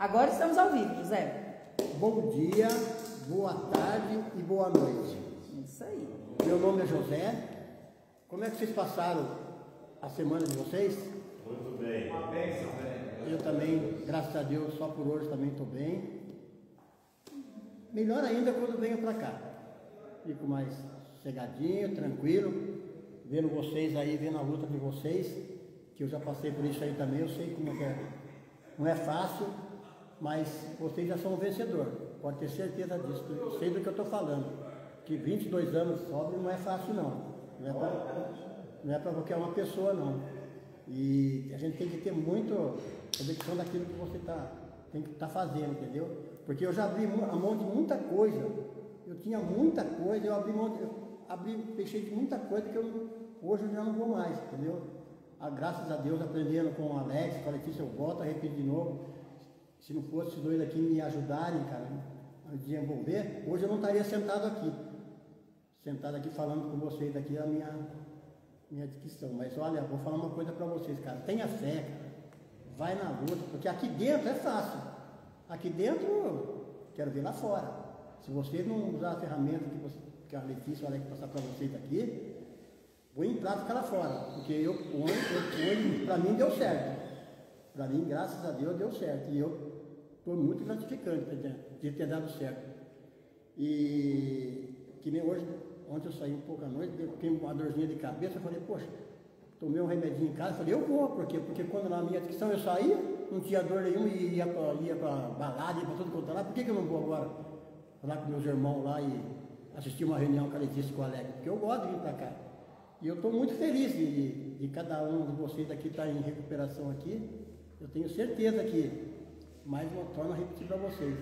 Agora estamos ao vivo, José. Bom dia, boa tarde e boa noite. Isso aí. Meu nome é José. Como é que vocês passaram a semana de vocês? Muito bem. Uma bênção, velho. Eu também, graças a Deus, só por hoje também estou bem. Melhor ainda quando venho para cá. Fico mais sossegadinho, tranquilo, vendo vocês aí, vendo a luta de vocês, que eu já passei por isso aí também, eu sei como é. Não é fácil, mas vocês já são um vencedor, pode ter certeza disso, eu sei do que eu estou falando, que 22 anos sóbrio não é fácil não é para qualquer uma pessoa não, e a gente tem que ter muito convicção daquilo que você tem que estar fazendo, entendeu? Porque eu já abri a mão de muita coisa, eu tinha muita coisa, fechei de muita coisa que hoje eu já não vou mais, entendeu? Graças a Deus, aprendendo com o Alex, com a Letícia, eu volto a repetir de novo. Se não fosse os dois aqui me ajudarem, cara, a desenvolver, hoje eu não estaria sentado aqui falando com vocês aqui a minha dicção. Mas olha, vou falar uma coisa para vocês, cara, tenha fé, cara, vai na luta, porque aqui dentro é fácil, aqui dentro, quero ver lá fora. Se vocês não usar a ferramenta que a Letícia e o Alex passar para vocês aqui, vou em prática lá fora, porque para mim deu certo. Para mim, graças a Deus, deu certo. E eu estou muito gratificante de ter dado certo. E que nem hoje, ontem eu saí um pouco à noite, fiquei uma dorzinha de cabeça, eu falei, poxa, tomei um remedinho em casa, falei, eu vou, porque quando na minha adicção eu saía, não tinha dor nenhuma e ia para balada, ia para tudo quanto lá, por que eu não vou agora falar com meus irmãos lá e assistir uma reunião com a Letícia e com o Alex? Porque eu gosto de vir para cá. E eu estou muito feliz de cada um de vocês aqui estar em recuperação aqui. Eu tenho certeza que, mais uma forma, repetir para vocês.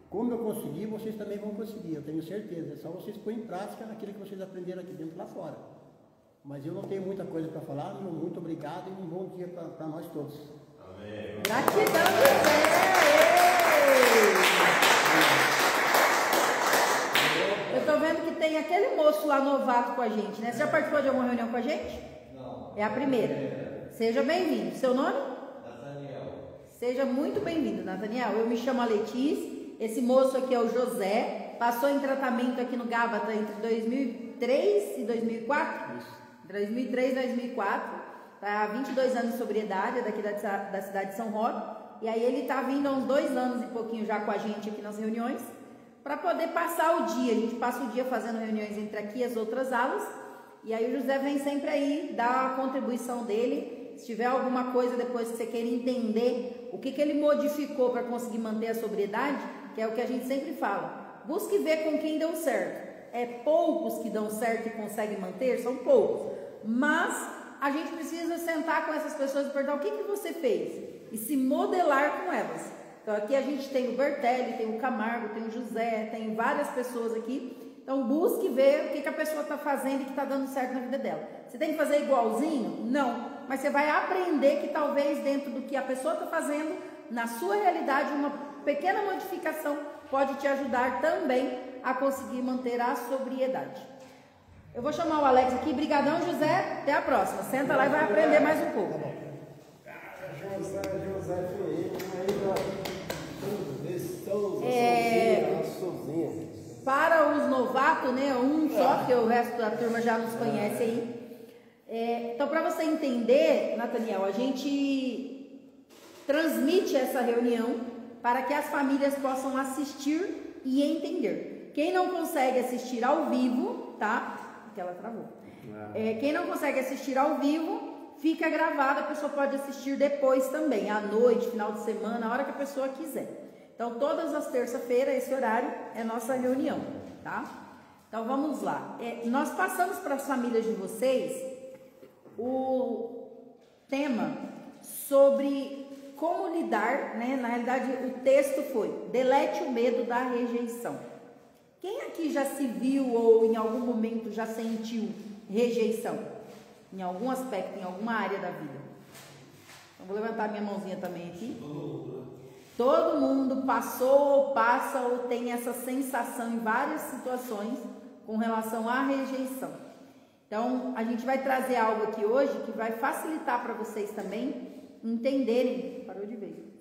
Como eu consegui, vocês também vão conseguir, eu tenho certeza. É só vocês pôr em prática aquilo que vocês aprenderam aqui dentro lá fora. Mas eu não tenho muita coisa para falar, muito obrigado e um bom dia para nós todos. Amém. Gratidão, José! Eu estou vendo que tem aquele moço lá novato com a gente, né? Você já participou de alguma reunião com a gente? Não. É a primeira. Seja bem-vindo. Seu nome? Seja muito bem-vindo, Nathaniel. Eu me chamo Letícia, esse moço aqui é o José, passou em tratamento aqui no Gábata entre 2003 e 2004? Isso. 2003 e 2004, tá há 22 anos de sobriedade, é daqui da cidade de São Roque, e aí ele tá vindo há uns 2 anos e pouquinho já com a gente aqui nas reuniões, para poder passar o dia. A gente passa o dia fazendo reuniões entre aqui e as outras alas, e aí o José vem sempre aí dar a contribuição dele. Se tiver alguma coisa depois que você queira entender o que ele modificou para conseguir manter a sobriedade, que é o que a gente sempre fala, busque ver com quem deu certo. É poucos que dão certo e conseguem manter, são poucos, mas a gente precisa sentar com essas pessoas e perguntar o que você fez e se modelar com elas. Então aqui a gente tem o Bertelli, tem o Camargo, tem o José, tem várias pessoas aqui. Então busque ver o que a pessoa está fazendo e que está dando certo na vida dela. Você tem que fazer igualzinho? Não. Mas você vai aprender que talvez dentro do que a pessoa está fazendo, na sua realidade, uma pequena modificação pode te ajudar também a conseguir manter a sobriedade. Eu vou chamar o Alex aqui. Brigadão, José. Até a próxima. Senta lá e vai aprender mais um pouco. Para os novatos, né? Um só, que o resto da turma já nos conhece aí. Então, para você entender, Nathaniel, a gente transmite essa reunião para que as famílias possam assistir e entender. Quem não consegue assistir ao vivo, tá? Porque ela travou. Quem não consegue assistir ao vivo, fica gravado, a pessoa pode assistir depois também, à noite, final de semana, a hora que a pessoa quiser. Então, todas as terças-feiras, esse horário é nossa reunião, tá? Então, vamos lá. Nós passamos para as famílias de vocês o tema sobre como lidar, né? Na realidade, o texto foi: delete o medo da rejeição. Quem aqui já se viu ou em algum momento já sentiu rejeição? Em algum aspecto, em alguma área da vida? Então, vou levantar minha mãozinha também aqui. Todo mundo passou ou passa ou tem essa sensação em várias situações com relação à rejeição. Então, a gente vai trazer algo aqui hoje que vai facilitar para vocês também entenderem. Parou de ver.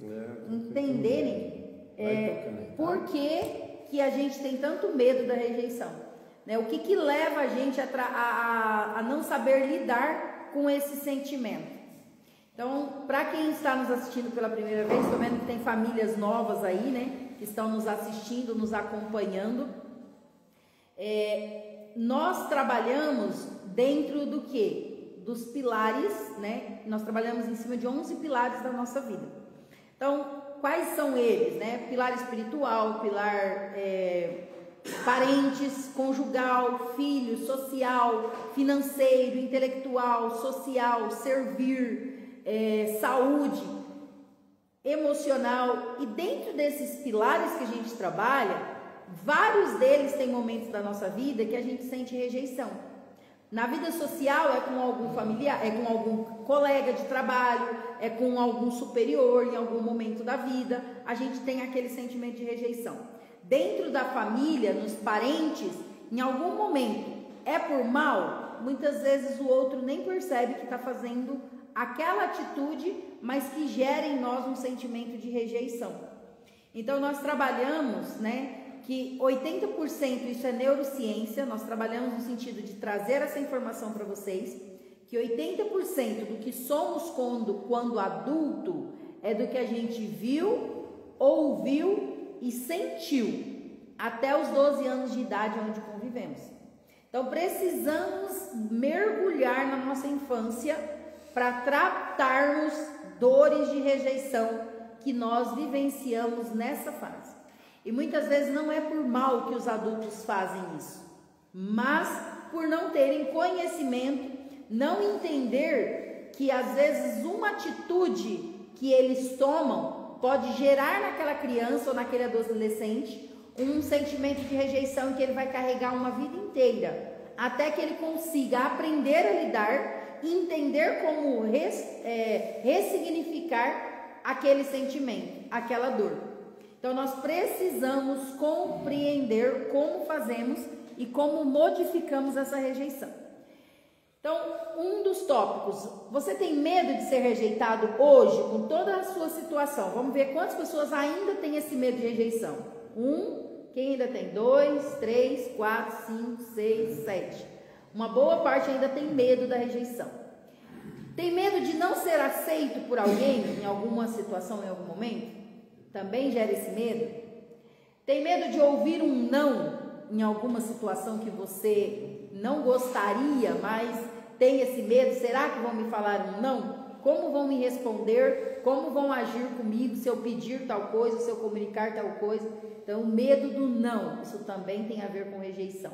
entenderem por que a gente tem tanto medo da rejeição, né? O que leva a gente a não saber lidar com esse sentimento. Então, para quem está nos assistindo pela primeira vez, estou vendo que tem famílias novas aí, né, que estão nos assistindo, nos acompanhando. Nós trabalhamos dentro do quê? Dos pilares, né? Nós trabalhamos em cima de 11 pilares da nossa vida. Então, quais são eles, né? Pilar espiritual, pilar parentes, conjugal, filho, social, financeiro, intelectual, social, servir, saúde, emocional. E dentro desses pilares que a gente trabalha, vários deles têm momentos da nossa vida que a gente sente rejeição. Na vida social é com algum familiar, é com algum colega de trabalho, é com algum superior em algum momento da vida, a gente tem aquele sentimento de rejeição. Dentro da família, nos parentes, em algum momento é por mal, muitas vezes o outro nem percebe que está fazendo aquela atitude, mas que gera em nós um sentimento de rejeição. Então nós trabalhamos, né, que 80% isso é neurociência, nós trabalhamos no sentido de trazer essa informação para vocês, que 80% do que somos quando adulto é do que a gente viu, ouviu e sentiu até os 12 anos de idade onde convivemos. Então precisamos mergulhar na nossa infância para tratarmos dores de rejeição que nós vivenciamos nessa fase. E muitas vezes não é por mal que os adultos fazem isso, mas por não terem conhecimento, não entender que às vezes uma atitude que eles tomam pode gerar naquela criança ou naquele adolescente um sentimento de rejeição que ele vai carregar uma vida inteira, até que ele consiga aprender a lidar e entender como ressignificar aquele sentimento, aquela dor. Então nós precisamos compreender como fazemos e como modificamos essa rejeição. Então, um dos tópicos, você tem medo de ser rejeitado hoje com toda a sua situação? Vamos ver quantas pessoas ainda têm esse medo de rejeição. 1, quem ainda tem? 2, 3, 4, 5, 6, 7. Uma boa parte ainda tem medo da rejeição. Tem medo de não ser aceito por alguém em alguma situação, em algum momento? Também gera esse medo? Tem medo de ouvir um não em alguma situação que você não gostaria, mas tem esse medo? Será que vão me falar um não? Como vão me responder? Como vão agir comigo se eu pedir tal coisa, se eu comunicar tal coisa? Então, o medo do não, isso também tem a ver com rejeição.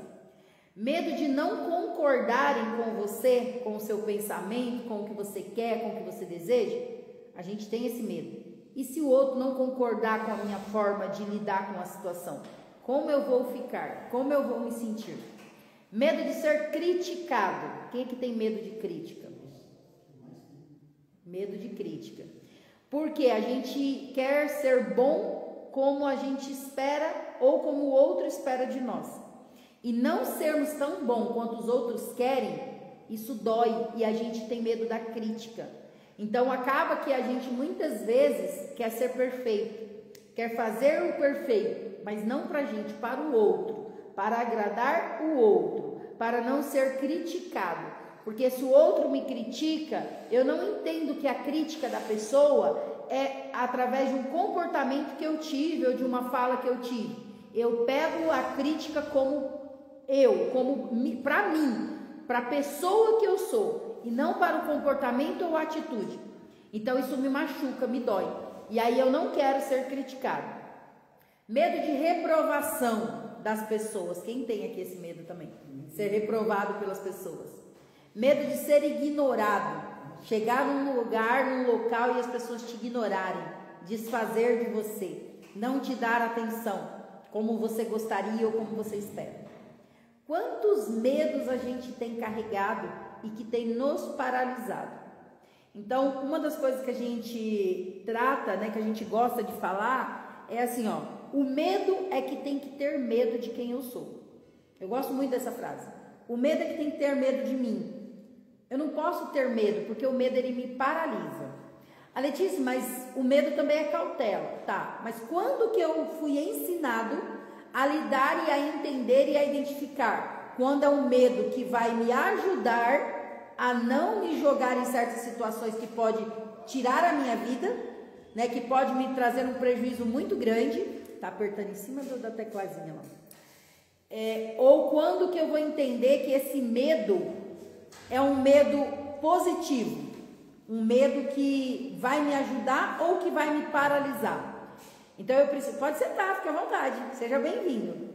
Medo de não concordarem com você, com o seu pensamento, com o que você quer, com o que você deseja? A gente tem esse medo. E se o outro não concordar com a minha forma de lidar com a situação? Como eu vou ficar? Como eu vou me sentir? Medo de ser criticado. Quem é que tem medo de crítica? Medo de crítica. Porque a gente quer ser bom como a gente espera ou como o outro espera de nós. E não sermos tão bom quanto os outros querem, isso dói e a gente tem medo da crítica. Então acaba que a gente muitas vezes quer ser perfeito, quer fazer o perfeito, mas não para a gente, para o outro, para agradar o outro, para não ser criticado. Porque se o outro me critica, eu não entendo que a crítica da pessoa é através de um comportamento que eu tive ou de uma fala que eu tive. Eu pego a crítica como para mim, para a pessoa que eu sou, e não para o comportamento ou atitude. Então isso me machuca, me dói. E aí eu não quero ser criticado. Medo de reprovação das pessoas. Quem tem aqui esse medo também? Ser reprovado pelas pessoas. Medo de ser ignorado. Chegar num lugar, num local e as pessoas te ignorarem. Desfazer de você. Não te dar atenção como você gostaria ou como você espera. Quantos medos a gente tem carregado e que tem nos paralisado? Então, uma das coisas que a gente trata, né, que a gente gosta de falar, é assim, ó, o medo é que tem que ter medo de quem eu sou. Eu gosto muito dessa frase. O medo é que tem que ter medo de mim. Eu não posso ter medo, porque o medo ele me paralisa. Letícia, mas o medo também é cautela, tá? Mas quando que eu fui ensinado a lidar e a entender e a identificar? Quando é um medo que vai me ajudar a não me jogar em certas situações que pode tirar a minha vida, né? Que pode me trazer um prejuízo muito grande. Tá apertando em cima da teclazinha lá. Ou quando que eu vou entender que esse medo é um medo positivo, um medo que vai me ajudar ou que vai me paralisar. Então eu preciso, pode sentar, fique à vontade, seja bem-vindo.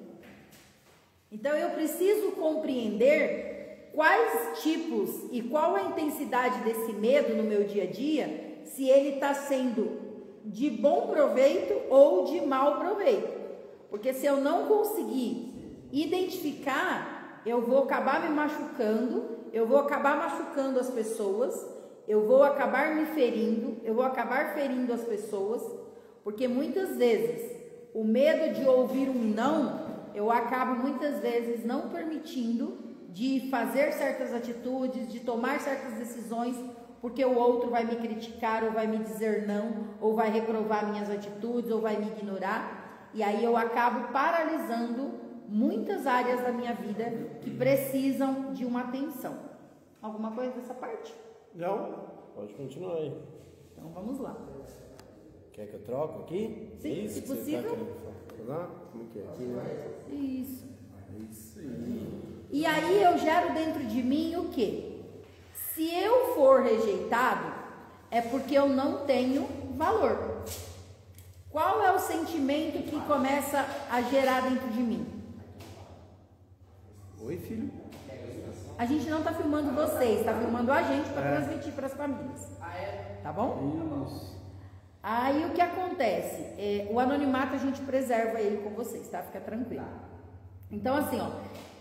Então eu preciso compreender quais tipos e qual a intensidade desse medo no meu dia a dia, se ele está sendo de bom proveito ou de mau proveito. Porque se eu não conseguir identificar, eu vou acabar me machucando, eu vou acabar machucando as pessoas, eu vou acabar me ferindo, eu vou acabar ferindo as pessoas, porque muitas vezes o medo de ouvir um não, eu acabo muitas vezes não permitindo de fazer certas atitudes, de tomar certas decisões, porque o outro vai me criticar, ou vai me dizer não, ou vai reprovar minhas atitudes, ou vai me ignorar, e aí eu acabo paralisando muitas áreas da minha vida que precisam de uma atenção. Alguma coisa dessa parte? Não, pode continuar aí. Então vamos lá. Quer que eu troque aqui? Sim, isso se que você possível. Tá falar? Como que é aqui, né? Isso. Isso aí. E aí eu gero dentro de mim o quê? Se eu for rejeitado, é porque eu não tenho valor. Qual é o sentimento que começa a gerar dentro de mim? Oi, filho. A gente não está filmando vocês, está filmando a gente para transmitir para as famílias. Tá bom? Isso. Aí o que acontece? O anonimato a gente preserva ele com vocês, tá? Fica tranquilo. Então assim, ó,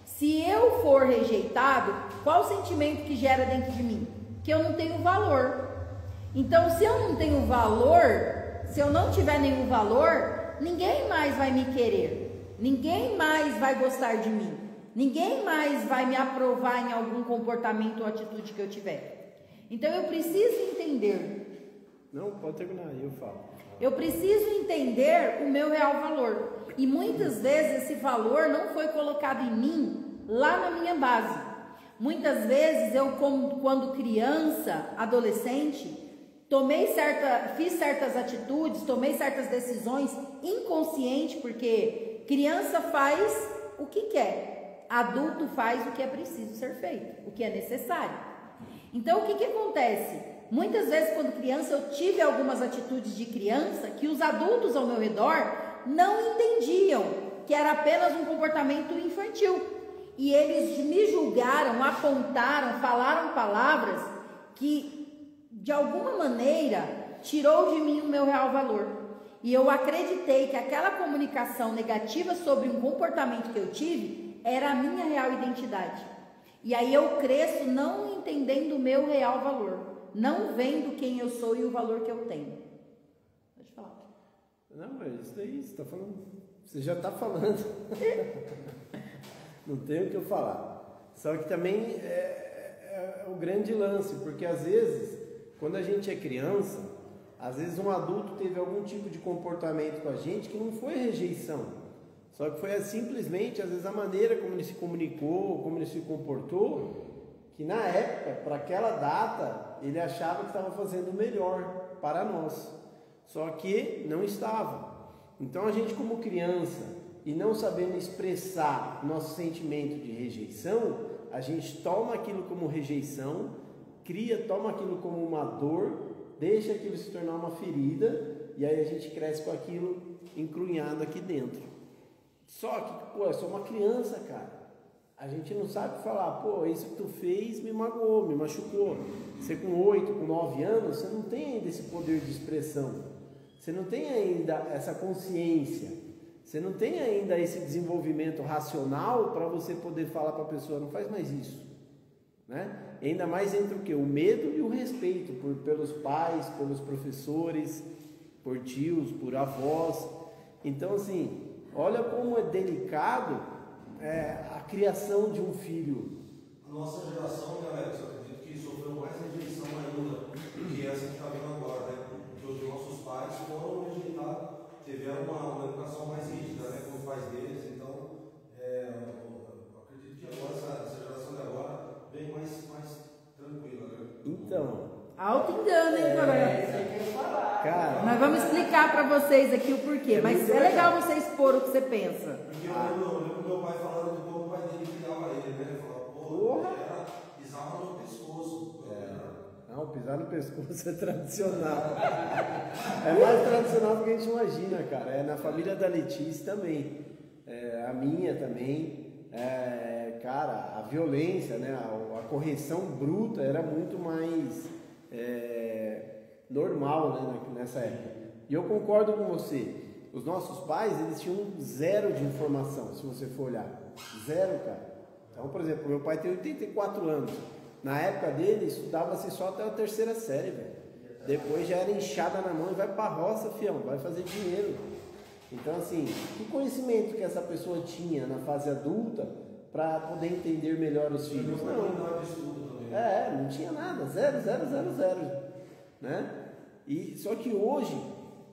se eu for rejeitado, qual o sentimento que gera dentro de mim? Que eu não tenho valor. Então se eu não tenho valor, se eu não tiver nenhum valor, ninguém mais vai me querer, ninguém mais vai gostar de mim, ninguém mais vai me aprovar em algum comportamento ou atitude que eu tiver. Então eu preciso entender. Não, pode terminar aí, eu falo. Eu preciso entender o meu real valor. E muitas vezes esse valor não foi colocado em mim lá na minha base. Muitas vezes eu, quando criança, adolescente, fiz certas atitudes, tomei certas decisões inconsciente, porque criança faz o que quer, adulto faz o que é preciso ser feito, o que é necessário. Então o que acontece? Muitas vezes quando criança eu tive algumas atitudes de criança que os adultos ao meu redor não entendiam que era apenas um comportamento infantil. E eles me julgaram, apontaram, falaram palavras que de alguma maneira tirou de mim o meu real valor. E eu acreditei que aquela comunicação negativa sobre um comportamento que eu tive era a minha real identidade. E aí eu cresço não entendendo o meu real valor, não vendo quem eu sou e o valor que eu tenho. Pode falar. Não, é isso daí, você tá falando. Você já está falando. Não tem o que eu falar. Só que também é o grande lance, porque às vezes, quando a gente é criança, às vezes um adulto teve algum tipo de comportamento com a gente que não foi rejeição. Só que foi simplesmente, às vezes, a maneira como ele se comunicou, como ele se comportou, que na época, para aquela data, ele achava que estava fazendo o melhor para nós. Só que não estava. Então a gente, como criança, e não sabendo expressar nosso sentimento de rejeição, a gente toma aquilo como rejeição, toma aquilo como uma dor, deixa aquilo se tornar uma ferida, e aí a gente cresce com aquilo encrunhado aqui dentro. Só que, eu sou uma criança, cara. A gente não sabe falar, isso que tu fez me magoou, me machucou. Você com 8, com 9 anos, você não tem ainda esse poder de expressão. Você não tem ainda essa consciência. Você não tem ainda esse desenvolvimento racional para você poder falar para a pessoa, não faz mais isso. Né? E ainda mais entre o quê? O medo e o respeito pelos pais, pelos professores, por tios, por avós. Então, assim, olha como é delicado a criação de um filho. A nossa geração, galera, eu acredito que sofreu mais rejeição ainda do que essa que está vindo agora, né? pais foram rejeitados, tiveram uma educação mais rígida, né, com os pais deles. Então, eu acredito que agora, essa geração de agora vem mais tranquila, né? Então, Alto engano, hein, cara, Nós vamos explicar para vocês aqui o porquê, mas é legal você expor o que você pensa. Porque eu lembro meu pai falando de como o pai dele criava ele, né? Ele falava, pô, pisava no pescoço. Não, pisar no pescoço é tradicional. É mais tradicional do que a gente imagina, cara. É na família da Letícia também. A minha também. Cara, a violência, né? A correção bruta era muito mais normal, né? Nessa época. E eu concordo com você. Os nossos pais, eles tinham zero de informação, se você for olhar. Zero, cara. Então, por exemplo, meu pai tem 84 anos. Na época dele, estudava-se só até a 3ª série, velho. Depois já era enxada na mão e vai pra roça, fião, vai fazer dinheiro. Então, assim, que conhecimento que essa pessoa tinha na fase adulta para poder entender melhor os filhos? Não. Não tinha nada, zero, né? E só que hoje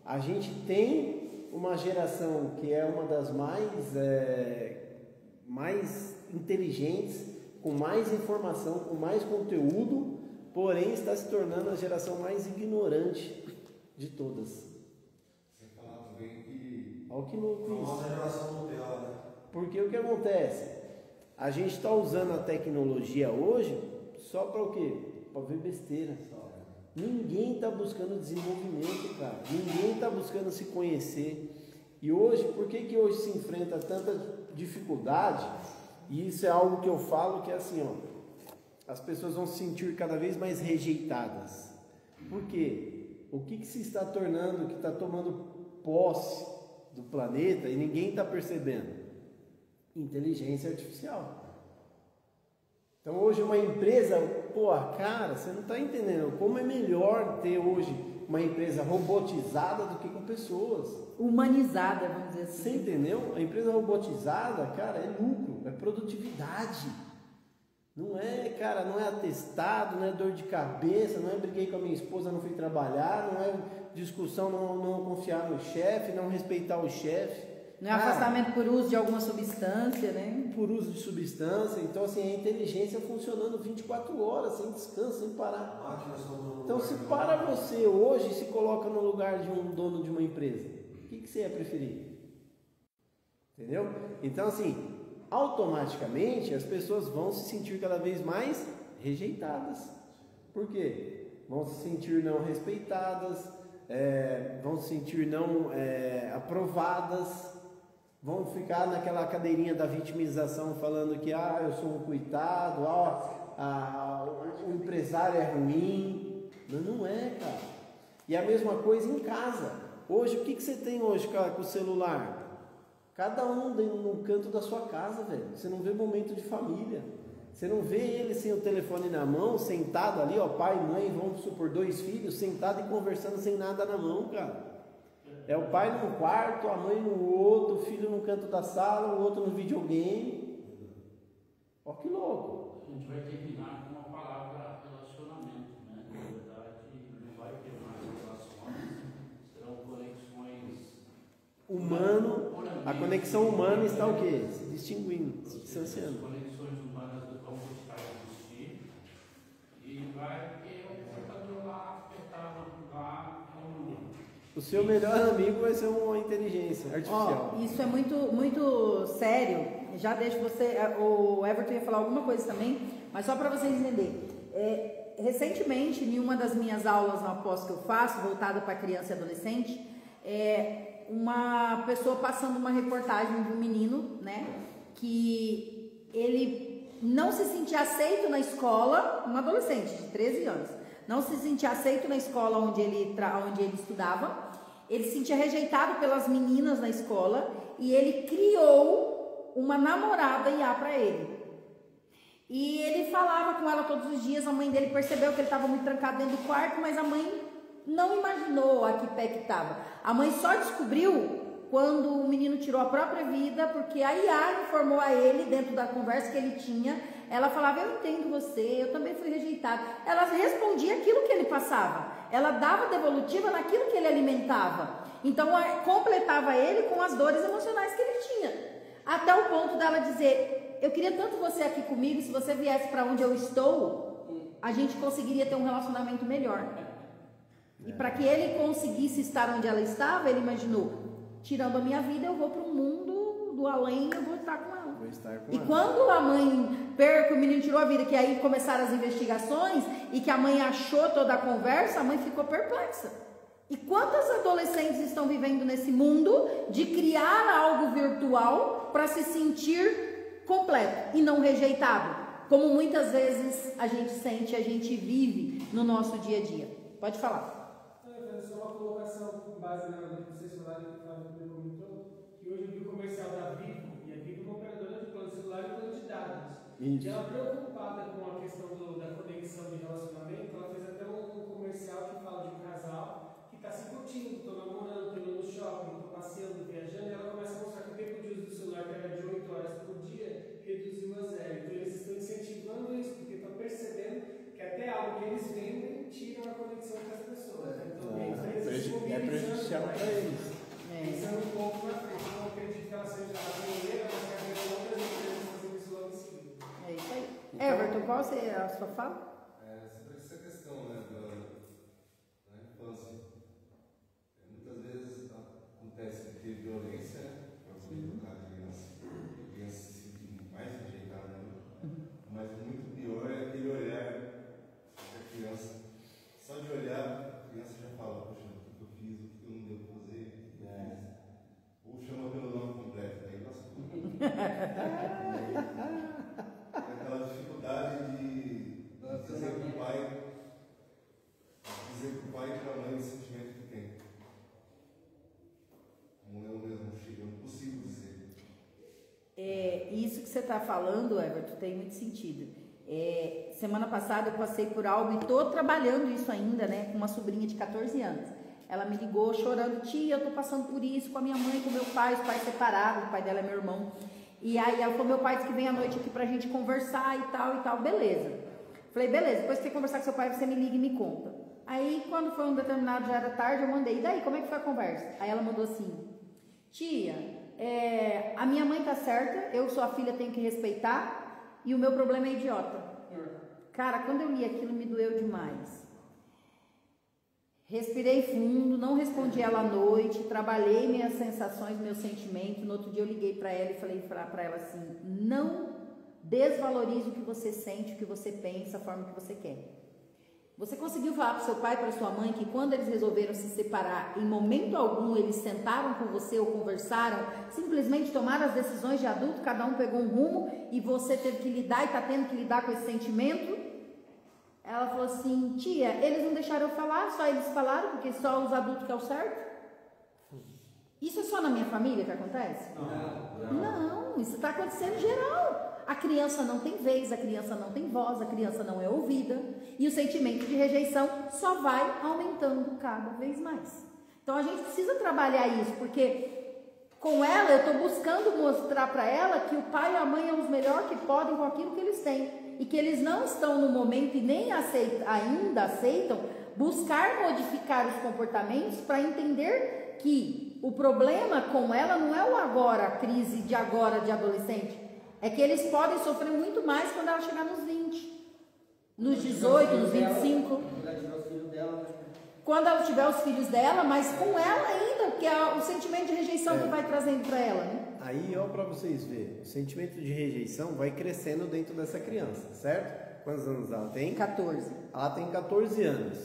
a gente tem uma geração que é uma das mais inteligentes, com mais informação, com mais conteúdo, porém está se tornando a geração mais ignorante de todas. Você fala também que Olha que louco isso. Nossa geração Nutella, né? Porque o que acontece? A gente está usando a tecnologia hoje só para o quê? Para ver besteira. Ninguém está buscando desenvolvimento, cara. Ninguém está buscando se conhecer. E hoje, por que hoje se enfrenta tanta dificuldade? E isso é algo que eu falo que é assim, ó, as pessoas vão se sentir cada vez mais rejeitadas. Por quê? O que se está tornando, que está tomando posse do planeta e ninguém está percebendo? Inteligência artificial. Então hoje uma empresa, cara, você não está entendendo como é melhor ter hoje uma empresa robotizada do que com pessoas. Humanizada, vamos dizer assim. Você entendeu? A empresa robotizada, cara, é lucro, é produtividade. Não é, cara, não é atestado, não é dor de cabeça, não é briguei com a minha esposa, não fui trabalhar, não é discussão, não confiar no chefe, não respeitar o chefe. Não é afastamento por uso de alguma substância, né? Por uso de substância. Então, assim, a inteligência funcionando 24 horas, sem descanso, sem parar. Então, se para você hoje e se coloca no lugar de um dono de uma empresa, o que você ia preferir? Entendeu? Então, assim, automaticamente as pessoas vão se sentir cada vez mais rejeitadas. Por quê? Vão se sentir não respeitadas, vão se sentir não aprovadas. Vão ficar naquela cadeirinha da vitimização falando que eu sou um coitado, o empresário é ruim. Não é, cara. E a mesma coisa em casa. Hoje, o que você tem hoje com o celular? Cada um no canto da sua casa, velho. Você não vê momento de família. Você não vê ele sem o telefone na mão, sentado ali, pai e mãe, vamos supor, 2 filhos, sentado e conversando sem nada na mão, cara. É o pai num quarto, a mãe no outro, o filho no canto da sala, o outro no videogame. Ó que louco. A gente vai terminar com uma palavra relacionamento, né? Na verdade, não vai ter mais relações, serão conexões A conexão humana está o quê? Se distinguindo, se distanciando. As conexões humanas vão deixar de existir e vai ter um computador lá, apertado lá. O seu melhor amigo vai ser uma inteligência artificial. Isso é muito, muito sério. Já deixo você. O Everton ia falar alguma coisa também, mas só para vocês entenderem. Recentemente, em uma das minhas aulas na pós que eu faço, voltada para criança e adolescente, uma pessoa passando uma reportagem de um menino, né, que ele não se sentia aceito na escola, um adolescente de 13 anos. Não se sentia aceito na escola onde ele estudava, ele se sentia rejeitado pelas meninas na escola e ele criou uma namorada IA para ele. E ele falava com ela todos os dias, a mãe dele percebeu que ele estava muito trancado dentro do quarto, mas a mãe não imaginou a que pé que estava. A mãe só descobriu quando o menino tirou a própria vida, porque a IA informou a ele, dentro da conversa que ele tinha, ela falava, eu entendo você, eu também fui rejeitado. Ela respondia aquilo que ele passava. ela dava devolutiva naquilo que ele alimentava. Então, completava ele com as dores emocionais que ele tinha. Até o ponto dela dizer, eu queria tanto você aqui comigo, se você viesse para onde eu estou, a gente conseguiria ter um relacionamento melhor. E para que ele conseguisse estar onde ela estava, ele imaginou, tirando a minha vida, eu vou para um mundo do além, eu vou estar com ela. E quando a mãe que o menino tirou a vida, que aí começaram as investigações e que a mãe achou toda a conversa, a mãe ficou perplexa. E quantas adolescentes estão vivendo nesse mundo de criar algo virtual para se sentir completo e não rejeitado, como muitas vezes a gente sente, a gente vive no nosso dia a dia? Pode falar. Só uma colocação com base no que vocês falaram, que o Fábio comentou, que hoje eu vi o comercial da Vivo, e a Vivo é uma operadora de plano celular e plano de dados. Isso. E ela, preocupada com a questão da conexão de relacionamento, ela fez até um comercial que fala de um casal que está se curtindo, estou namorando, estou indo no shopping, estou passeando, viajando, e ela começa a mostrar que o tempo de uso do celular, que era de 8 horas por dia, reduziu a 0. Então eles estão incentivando isso, porque estão percebendo que até algo que eles vendem tiram a conexão com as pessoas. Então, é prejudicial para eles. Pensando um pouco na frente, eu não acredito que ela seja a primeira, mas que haverá outras empresas fazendo isso logo em seguida. É isso aí. Everton, qual seria a sua fala? Sobre essa questão, né, da infância. Muitas vezes acontece de ter violência, né, para poder educar a criança se sentir mais rejeitada, né? Mas muito pior é aquele olhar da criança. Só de olhar, a criança já fala, poxa, o que eu fiz, o que eu não devo fazer, ou chama pelo nome completo, aí nós aquela dificuldade de dizer para o pai e para a mãe o sentimento que tem. Não é o mesmo, chega, é impossível dizer. Isso que você está falando, Everton, tem muito sentido. Semana passada eu passei por algo e estou trabalhando isso ainda, né, com uma sobrinha de 14 anos. Ela me ligou chorando, tia, eu estou passando por isso com a minha mãe, com meu pai, os pais separados, o pai dela é meu irmão. E aí ela falou, meu pai disse que vem à noite aqui pra gente conversar e tal, beleza. Falei, beleza, depois que você conversar com seu pai, você me liga e me conta. Aí quando foi um determinado, já era tarde, eu mandei, e daí, como é que foi a conversa? Aí ela mandou assim, tia, a minha mãe tá certa, eu sou a filha, tenho que respeitar, e o meu problema é idiota. Cara, quando eu li aquilo, me doeu demais. Respirei fundo, não respondi ela à noite, trabalhei minhas sensações, meus sentimentos. No outro dia eu liguei para ela e falei para ela assim, não desvalorize o que você sente, o que você pensa, a forma que você quer. Você conseguiu falar para seu pai e para sua mãe que quando eles resolveram se separar, em momento algum eles sentaram com você ou conversaram, simplesmente tomaram as decisões de adulto, cada um pegou um rumo e você teve que lidar e está tendo que lidar com esse sentimento? Ela falou assim, tia, eles não deixaram eu falar, só eles falaram, porque só os adultos que é o certo? Isso é só na minha família que acontece? Não, isso está acontecendo em geral. A criança não tem vez, a criança não tem voz, a criança não é ouvida, e o sentimento de rejeição só vai aumentando cada vez mais. Então a gente precisa trabalhar isso, porque com ela eu estou buscando mostrar para ela que o pai e a mãe é os melhores que podem com aquilo que eles têm. E que eles não estão no momento e nem ainda aceitam buscar modificar os comportamentos para entender que o problema com ela não é o agora, a crise de agora de adolescente. É que eles podem sofrer muito mais quando ela chegar nos 20, nos 18, nos 25. Quando ela tiver os filhos dela, mas com ela ainda, porque é o sentimento de rejeição que vai trazendo para ela, né? Aí, ó, para vocês verem, o sentimento de rejeição vai crescendo dentro dessa criança, certo? Quantos anos ela tem? 14. Ela tem 14 anos.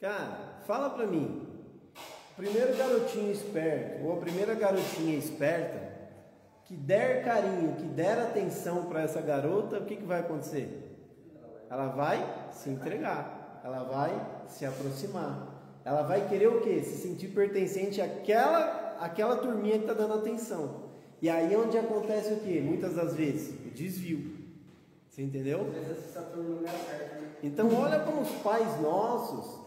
Cara, fala pra mim, o primeiro garotinho esperto ou a primeira garotinha esperta que der carinho, que der atenção para essa garota, o que vai acontecer? Ela vai se entregar, ela vai se aproximar, ela vai querer o quê? Se sentir pertencente àquela turminha que está dando atenção. E aí é onde acontece o quê? Muitas das vezes, o desvio. Você entendeu? Então olha como os pais nossos,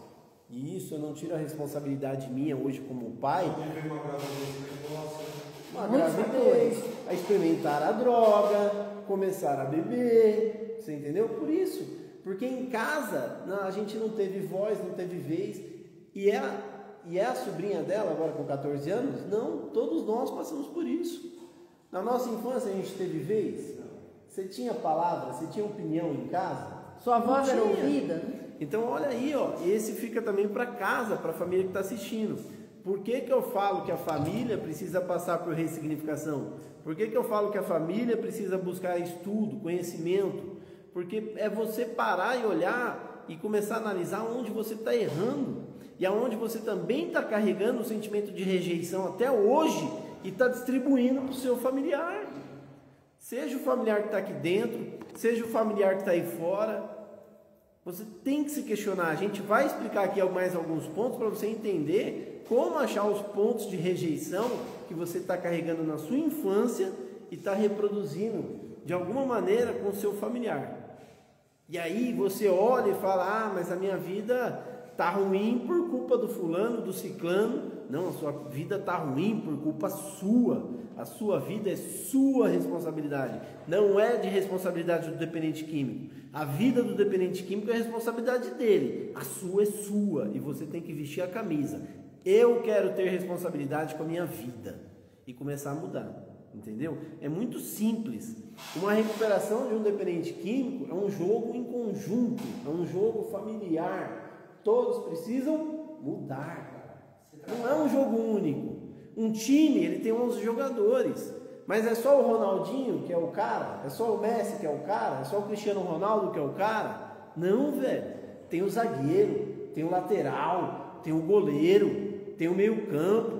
e isso eu não tiro a responsabilidade minha hoje como pai, uma gravidez, a experimentar a droga, começar a beber, você entendeu? Por Porque em casa a gente não teve voz, não teve vez. E é a sobrinha dela, agora com 14 anos? Não, todos nós passamos por isso. Na nossa infância a gente teve vez? Você tinha palavra, você tinha opinião em casa? Sua voz era ouvida? Então olha aí, ó, esse fica também para casa, para a família que está assistindo. Por que eu falo que a família precisa passar por ressignificação? Por que eu falo que a família precisa buscar estudo, conhecimento? Porque é você parar e olhar e começar a analisar onde você está errando e aonde você também está carregando o sentimento de rejeição até hoje e está distribuindo para o seu familiar. Seja o familiar que está aqui dentro, seja o familiar que está aí fora, você tem que se questionar. A gente vai explicar aqui mais alguns pontos para você entender como achar os pontos de rejeição que você está carregando na sua infância e está reproduzindo de alguma maneira com o seu familiar. E aí você olha e fala, mas a minha vida está ruim por culpa do fulano, do ciclano. Não, a sua vida está ruim por culpa sua. A sua vida é sua responsabilidade. Não é de responsabilidade do dependente químico. A vida do dependente químico é responsabilidade dele. A sua é sua e você tem que vestir a camisa. Eu quero ter responsabilidade com a minha vida e começar a mudar. Entendeu? É muito simples. Uma recuperação de um dependente químico é um jogo em conjunto, é um jogo familiar. Todos precisam mudar. Não é um jogo único. Um time, ele tem 11 jogadores, mas é só o Ronaldinho que é o cara? É só o Messi que é o cara? É só o Cristiano Ronaldo que é o cara? Não, velho. Tem o zagueiro, tem o lateral, tem o goleiro, tem o meio-campo,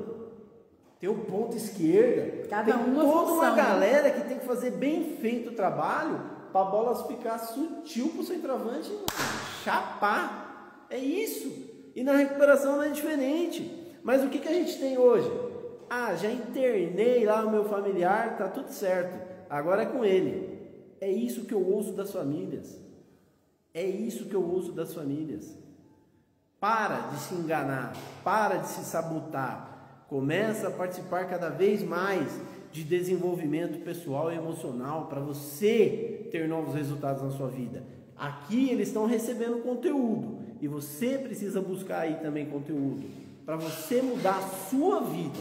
tem o ponta esquerda, cada tem toda uma galera que tem que fazer bem feito o trabalho para a bola ficar sutil para o centroavante chapar. É isso. E na recuperação não é diferente. Mas o que a gente tem hoje? Já internei lá o meu familiar, tá tudo certo. Agora é com ele. É isso que eu ouço das famílias. É isso que eu ouço das famílias. Para de se enganar, para de se sabotar. Começa a participar cada vez mais de desenvolvimento pessoal e emocional para você ter novos resultados na sua vida. Aqui eles estão recebendo conteúdo e você precisa buscar aí também conteúdo para você mudar a sua vida,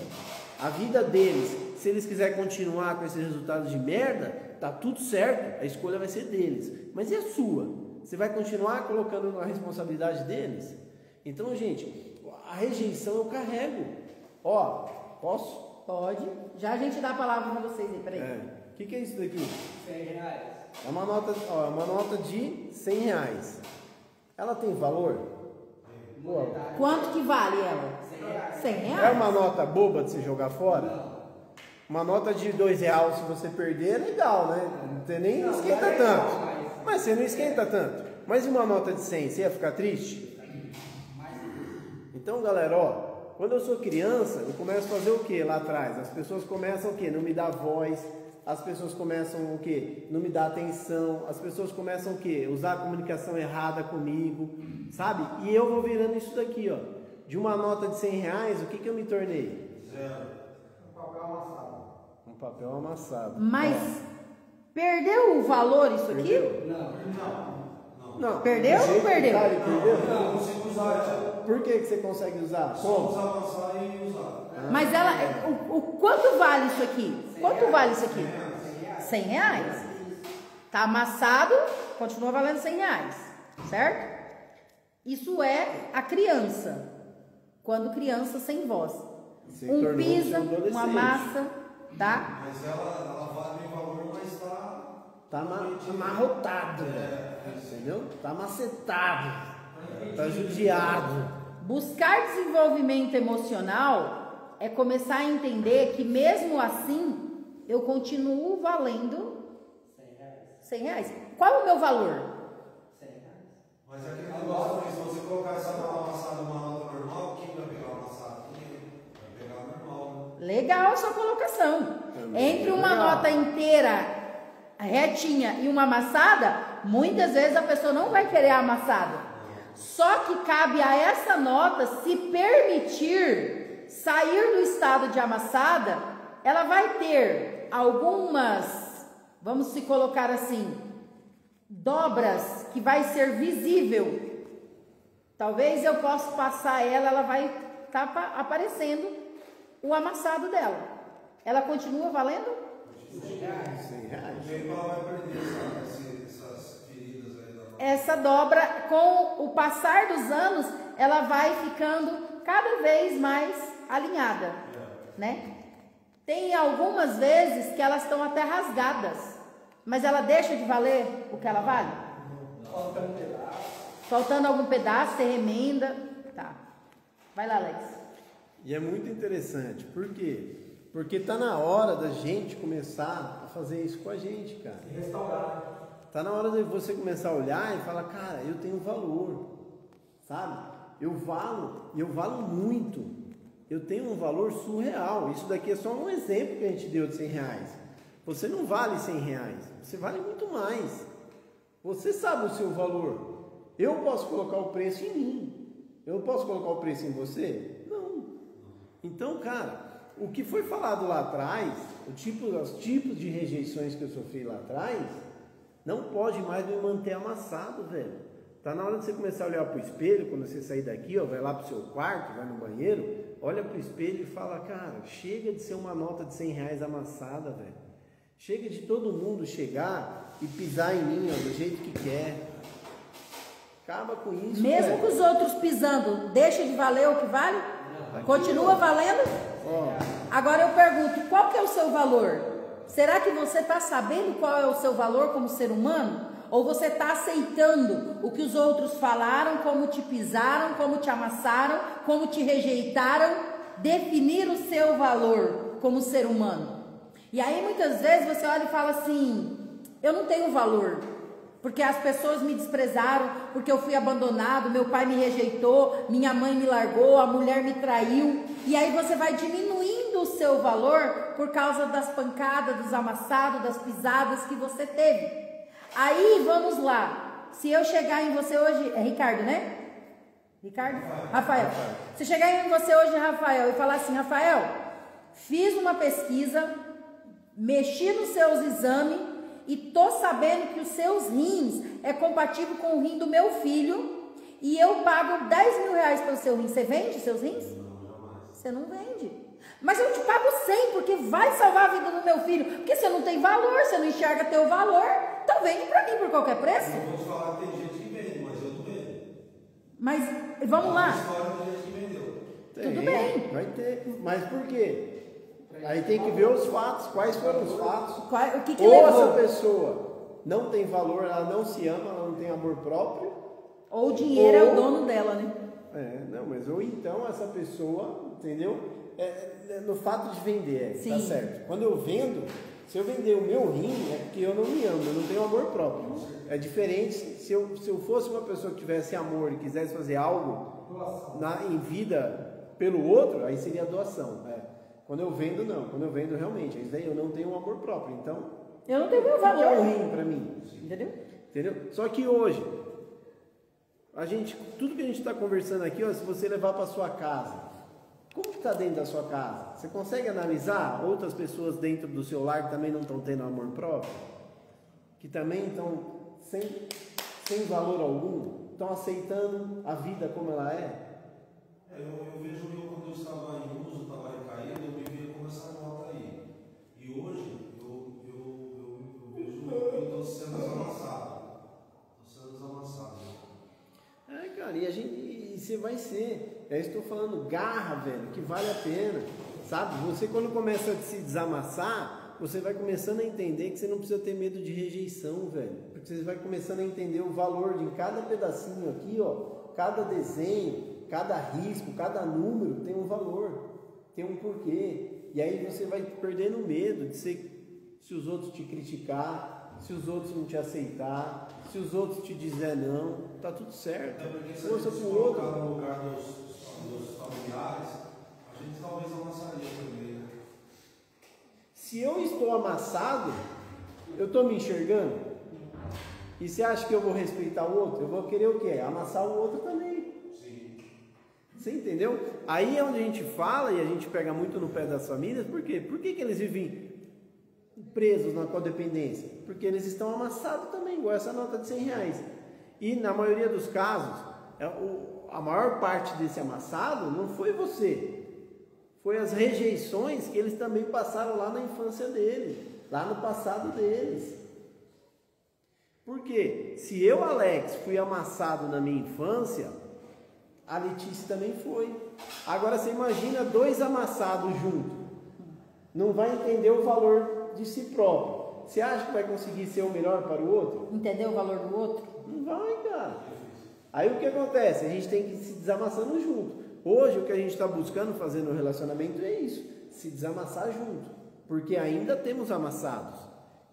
a vida deles. Se eles quiserem continuar com esses resultados de merda, tá tudo certo, a escolha vai ser deles, mas e a sua? Você vai continuar colocando na responsabilidade deles? Então, gente, a rejeição eu carrego. Posso? Pode. Já a gente dá a palavra para vocês aí, peraí. O que é isso daqui? R$100. É uma nota de R$100. Ela tem valor? Quanto que vale ela? R$100. É uma nota boba de se jogar fora? Uma nota de R$2, se você perder, é legal, né? Você nem esquenta tanto. Mas você não esquenta tanto. Mas e uma nota de 100, você ia ficar triste? Então, galera, quando eu sou criança, eu começo a fazer o que lá atrás? As pessoas começam o que? Não me dar voz. As pessoas começam o que? Não me dar atenção. As pessoas começam o que? Usar a comunicação errada comigo, sabe? E eu vou virando isso daqui, ó. De uma nota de R$100, o que eu me tornei? Zero. Um papel amassado. Mas perdeu o valor isso aqui? Não. Perdeu ou não perdeu? Não consigo usar. Por que você consegue usar? Só usar, avançar e usar. Mas ela, quanto vale isso aqui? Quanto vale isso aqui? R$100? Tá amassado, continua valendo R$100, certo? Isso é a criança, quando criança sem voz. Um pisa, uma massa, tá? Mas ela vale o valor, mas Tá amarrotado, entendeu? Tá macetado, tá judiado. Buscar desenvolvimento emocional é começar a entender que mesmo assim eu continuo valendo R$100. Qual é o meu valor? Mas é aquele negócio, se você colocar essa nota amassada numa nota normal, quem vai pegar o amassado? Vai pegar o normal, né? Legal a sua colocação. Entre uma nota inteira retinha e uma amassada, muitas vezes a pessoa não vai querer a amassada. Só que cabe a essa nota se permitir sair do estado de amassada. Ela vai ter algumas, vamos se colocar assim, dobras que vai ser visível. Talvez eu possa passar ela vai estar aparecendo o amassado dela. Ela continua valendo? Essa dobra, com o passar dos anos, ela vai ficando cada vez mais alinhada, né? Tem algumas vezes que elas estão até rasgadas, mas ela deixa de valer o que ela vale? Faltando algum pedaço, você remenda. Tá. Vai lá, Alex. E é muito interessante. Por quê? Porque tá na hora da gente começar a fazer isso com a gente, cara. E restaurar. Tá na hora de você começar a olhar e falar, cara, eu tenho valor, sabe? Eu valo muito. Eu tenho um valor surreal. Isso daqui é só um exemplo que a gente deu de R$100. Você não vale R$100, você vale muito mais. Você sabe o seu valor. Eu posso colocar o preço em mim. Eu posso colocar o preço em você? Não. Então, cara, o que foi falado lá atrás, os tipos de rejeições que eu sofri lá atrás, não pode mais me manter amassado, velho. Tá na hora de você começar a olhar pro espelho, quando você sair daqui, ó, vai lá pro seu quarto, vai no banheiro, olha pro espelho e fala, cara, chega de ser uma nota de R$100 amassada, velho. Chega de todo mundo chegar e pisar em mim, ó, do jeito que quer. Acaba com isso, mesmo velho. com os outros pisando, deixa de valer o que vale? Continua valendo? Agora eu pergunto, qual que é o seu valor? Será que você está sabendo qual é o seu valor como ser humano? Ou você está aceitando o que os outros falaram, como te pisaram, como te amassaram, como te rejeitaram, definir o seu valor como ser humano? E aí muitas vezes você olha e fala assim, eu não tenho valor, porque as pessoas me desprezaram, porque eu fui abandonado, meu pai me rejeitou, minha mãe me largou, a mulher me traiu, e aí você vai diminuindo o seu valor por causa das pancadas, dos amassados, das pisadas que você teve. Aí vamos lá, se eu chegar em você hoje, é Ricardo, né? Ricardo? Rafael. Se chegar em você hoje, Rafael, e falar assim, Rafael, fiz uma pesquisa, mexi nos seus exames e tô sabendo que os seus rins é compatível com o rim do meu filho e eu pago R$10.000 pelo seu rim. Você vende seus rins? Você não vende. Mas eu te pago 100 porque vai salvar a vida do meu filho. Porque você não tem valor, você não enxerga teu valor, então vende pra mim por qualquer preço. Eu vou te falar que tem gente que vende, mas eu não vendo. Mas vamos lá. Tem gente que vendeu. Tudo bem. Vai ter. Mas por quê? Aí tem que ver os fatos. Quais foram os fatos? O que Ou levou? essa pessoa não tem valor, ela não se ama, ela não tem amor próprio. Ou o dinheiro é o dono dela, né? Não, mas ou então essa pessoa, entendeu? No fato de vender, Sim. tá certo. Quando eu vendo, se eu vender o meu rim, é porque eu não me amo, eu não tenho amor próprio. É diferente se eu fosse uma pessoa que tivesse amor e quisesse fazer algo em vida pelo outro, aí seria doação. Quando eu vendo, não. Quando eu vendo, realmente, isso daí eu não tenho amor próprio. Então, Eu não tenho meu é um valor. rim pra mim. Entendeu? Só que hoje, tudo que a gente está conversando aqui, ó, se você levar para sua casa, como que está dentro da sua casa? Você consegue analisar outras pessoas dentro do seu lar que também não estão tendo amor próprio? Que também estão sem valor algum? Estão aceitando a vida como ela é? Eu vejo quando eu estava em uso, estava recaído, eu me via com essa nota aí. E hoje, eu vejo que eu estou sendo desavançado. Cara, e você vai ser. É isso que eu estou falando, garra, velho, que vale a pena. Sabe? Você quando começa a se desamassar, você vai começando a entender que você não precisa ter medo de rejeição, velho. Porque você vai começando a entender o valor de cada pedacinho aqui, ó, cada desenho, cada risco, cada número tem um valor, tem um porquê. E aí você vai perdendo o medo de ser, se os outros te criticar, se os outros não te aceitar, se os outros te dizer não, tá tudo certo. Força pro outro. No lugar dos familiares, a gente talvez amassaria também, né? Se eu estou amassado, eu estou me enxergando? E você acha que eu vou respeitar o outro? Eu vou querer o quê? Amassar o outro também. Sim. Você entendeu? Aí é onde a gente fala e a gente pega muito no pé das famílias, por quê? Por que eles vivem presos na codependência? Porque eles estão amassados também, igual essa nota de R$100. E na maioria dos casos, a maior parte desse amassado não foi você, foi as rejeições que eles também passaram lá na infância deles, lá no passado deles. Porque se eu, Alex, fui amassado na minha infância, a Letícia também foi. Agora você imagina dois amassados juntos, não vai entender o valor de si próprio. Você acha que vai conseguir ser o melhor para o outro? Entender o valor do outro? Não vai, cara. Aí o que acontece? A gente tem que ir se desamassando junto. Hoje o que a gente está buscando fazer no relacionamento é isso, se desamassar junto. Porque ainda temos amassados.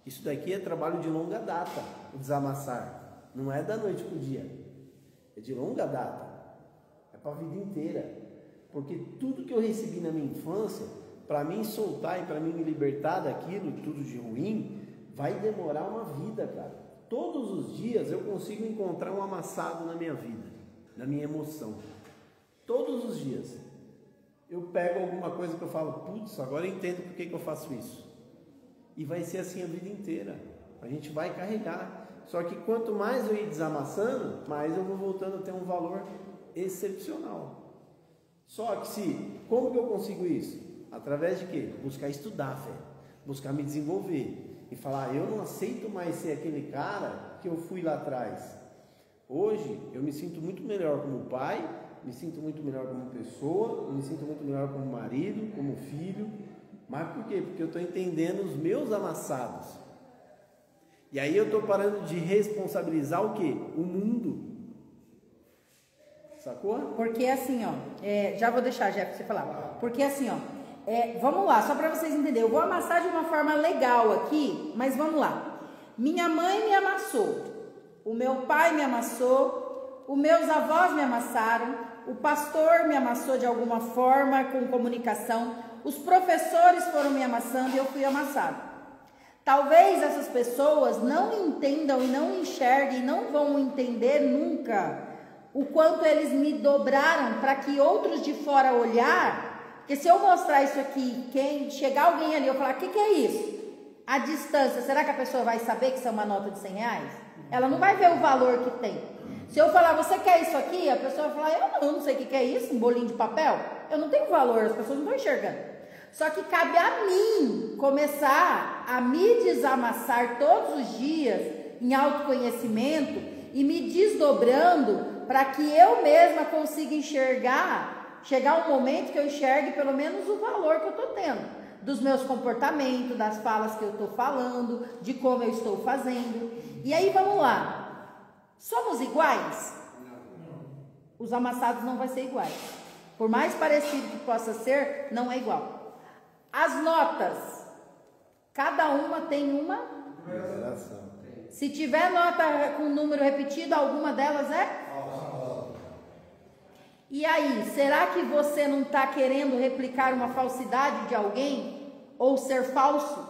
Isso daqui é trabalho de longa data, o desamassar. Não é da noite para o dia. É de longa data. É para a vida inteira. Porque tudo que eu recebi na minha infância, para mim soltar e para mim me libertar daquilo, tudo de ruim, vai demorar uma vida, cara. Todos os dias eu consigo encontrar um amassado na minha vida, na minha emoção. Todos os dias. Eu pego alguma coisa que eu falo, putz, agora eu entendo por que eu faço isso. E vai ser assim a vida inteira. A gente vai carregar. Só que quanto mais eu ir desamassando, mais eu vou voltando a ter um valor excepcional. Só que como que eu consigo isso? Através de quê? Buscar estudar, velho. Buscar me desenvolver. E falar, eu não aceito mais ser aquele cara que eu fui lá atrás. Hoje, eu me sinto muito melhor como pai, me sinto muito melhor como pessoa, me sinto muito melhor como marido, como filho. Mas por quê? Porque eu estou entendendo os meus amassados. E aí eu estou parando de responsabilizar o quê? O mundo. Sacou? Porque assim, ó, já vou deixar, Jeff, você falar. Porque assim, ó, vamos lá, só para vocês entenderem. Eu vou amassar de uma forma legal aqui, mas vamos lá. Minha mãe me amassou, o meu pai me amassou, os meus avós me amassaram, o pastor me amassou de alguma forma com comunicação, os professores foram me amassando e eu fui amassado. Talvez essas pessoas não entendam e não enxerguem, não vão entender nunca o quanto eles me dobraram para que outros de fora olhar. Porque se eu mostrar isso aqui, quem chegar alguém ali, eu falar, o que é isso? A distância, será que a pessoa vai saber que isso é uma nota de R$100? Ela não vai ver o valor que tem. Se eu falar, você quer isso aqui? A pessoa vai falar, eu não sei o que é isso, um bolinho de papel. Eu não tenho valor, as pessoas não estão enxergando. Só que cabe a mim começar a me desamassar todos os dias em autoconhecimento e me desdobrando para que eu mesma consiga enxergar, chegar um momento que eu enxergue pelo menos o valor que eu estou tendo, dos meus comportamentos, das falas que eu estou falando, de como eu estou fazendo. E aí vamos lá, somos iguais? Os amassados não vão ser iguais, por mais parecido que possa ser, não é igual. As notas, cada uma tem uma numeração. Se tiver nota com número repetido, alguma delas é? E aí, será que você não está querendo replicar uma falsidade de alguém? Ou ser falso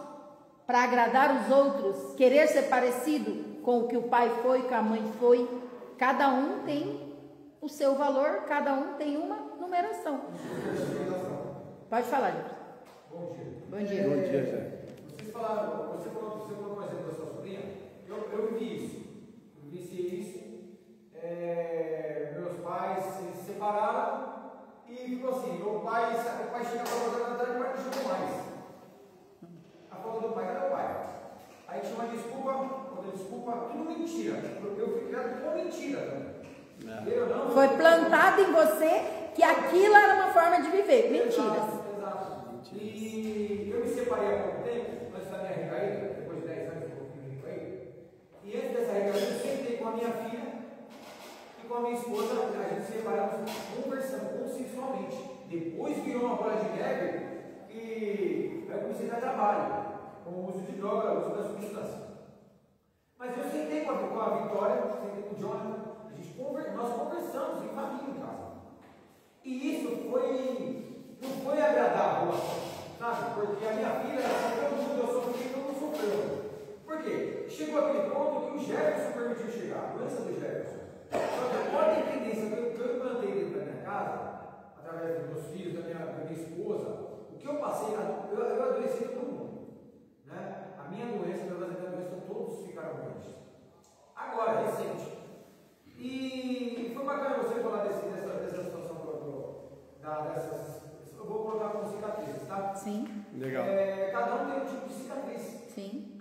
para agradar os outros? Querer ser parecido com o que o pai foi, com a mãe foi? Cada um tem o seu valor, cada um tem uma numeração. Pode falar, gente. Bom dia. Bom dia. Bom dia, Zé. Você falou um exemplo da sua sobrinha. Eu vivi isso. Eu vivi isso. Meus pais se separaram e ficou assim. O pai chega para fazer na tarde, o pai não chegou mais. A falta do pai era o pai. Aí tinha uma desculpa, tudo mentira. Eu fui criado com mentira. Não. Foi plantado em você que aquilo era uma forma de viver. Mentiras. Exato. E eu me separei há pouco tempo, antes da minha recaída, depois de 10 anos que eu fui recaída. E antes dessa recaída, eu sentei com a minha filha e com a minha esposa, a gente se separamos conversando consensualmente. Depois virou uma bola de neve e eu comecei a dar trabalho, com o uso de droga, o uso da substância. Mas eu sentei com a Vitória, sentei com o Jonathan, nós conversamos em família em casa. E isso não foi agradável, sabe? Porque a minha filha, ela sofreu muito, eu sofri e não sofreu. Por quê? Chegou aquele ponto que o Jefferson permitiu chegar, a doença do Jefferson. Só que pode ter tendência que eu implantei dentro da minha casa, através dos meus filhos, da minha esposa, o que eu passei, eu adoeci todo mundo. Né?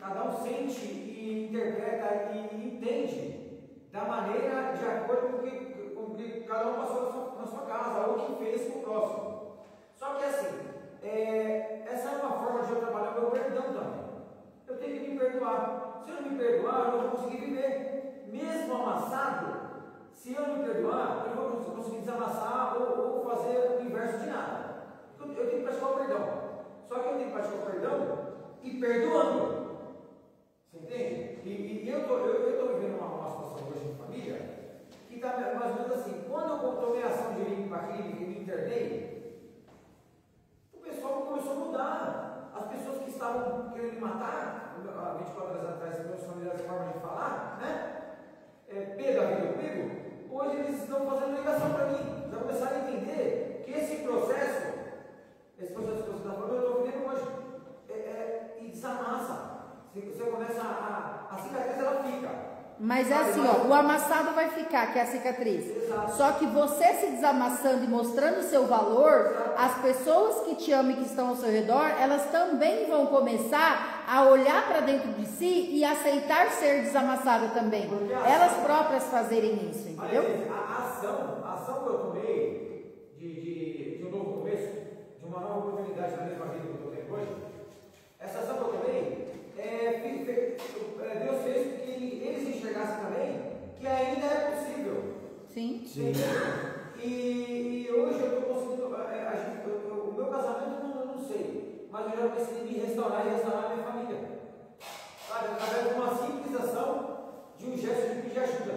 cada um sente e interpreta e entende da maneira de acordo com o que cada um passou na sua casa, ou o que fez com o próximo. Só que assim, essa é uma forma de eu trabalhar o meu perdão também. Eu tenho que me perdoar. Se eu não me perdoar, eu não vou conseguir viver. Mesmo amassado, se eu não me perdoar, eu não vou conseguir desamassar ou fazer o inverso de nada. Eu tenho que praticar o perdão. Só que eu tenho que praticar o perdão e perdoando. Você entende? E eu estou vivendo uma situação hoje em família que está mais ou menos assim. Quando eu tomei a ação de vir para aqui e me internei, o pessoal começou a mudar. As pessoas que estavam querendo me matar, há 24 horas atrás, meus familiares forma de falar, né? Pedro, a vida comigo, hoje eles estão fazendo ligação para mim. Já começaram a entender que esse processo que você está falando, eu estou vivendo hoje. E desamassa. Você começa a cicatriz, ela fica. Mas é assim, ó, o amassado vai ficar, que é a cicatriz. Exato. Só que você se desamassando e mostrando o seu valor, as pessoas que te amam e que estão ao seu redor, elas também vão começar a olhar para dentro de si e aceitar ser desamassadas também. Elas próprias fazerem isso, entendeu? A ação que eu tomei de um novo começo, de uma nova oportunidade na mesma vida que eu estou tendo hoje, essa ação que eu tomei, Deus fez com que eles enxergassem também que ainda é possível. Sim. E hoje eu estou conseguindo, o meu casamento eu não sei, mas eu já consegui me restaurar e restaurar a minha família. Sabe, através de uma simples ação, de um gesto de pedir ajuda.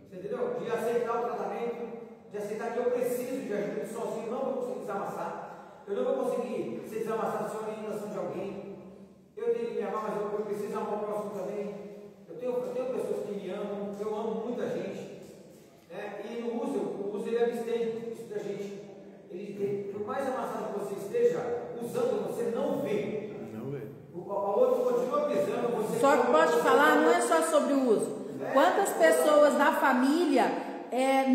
Você entendeu? De aceitar o tratamento, de aceitar que eu preciso de ajuda, que sozinho não vou conseguir desamassar. Eu não vou conseguir ser desamassado sem a orientação de alguém. Eu tenho que me amar, mas eu preciso amar o próximo também. Eu tenho pessoas que me amam, eu amo muita gente. Né? E no uso, o uso ele abstém isso da gente. Por mais amassado que você esteja, usando, você não vê. Não vê. A outra continua pisando. Você Só que pode falar, não é só sobre o uso. Quantas pessoas da família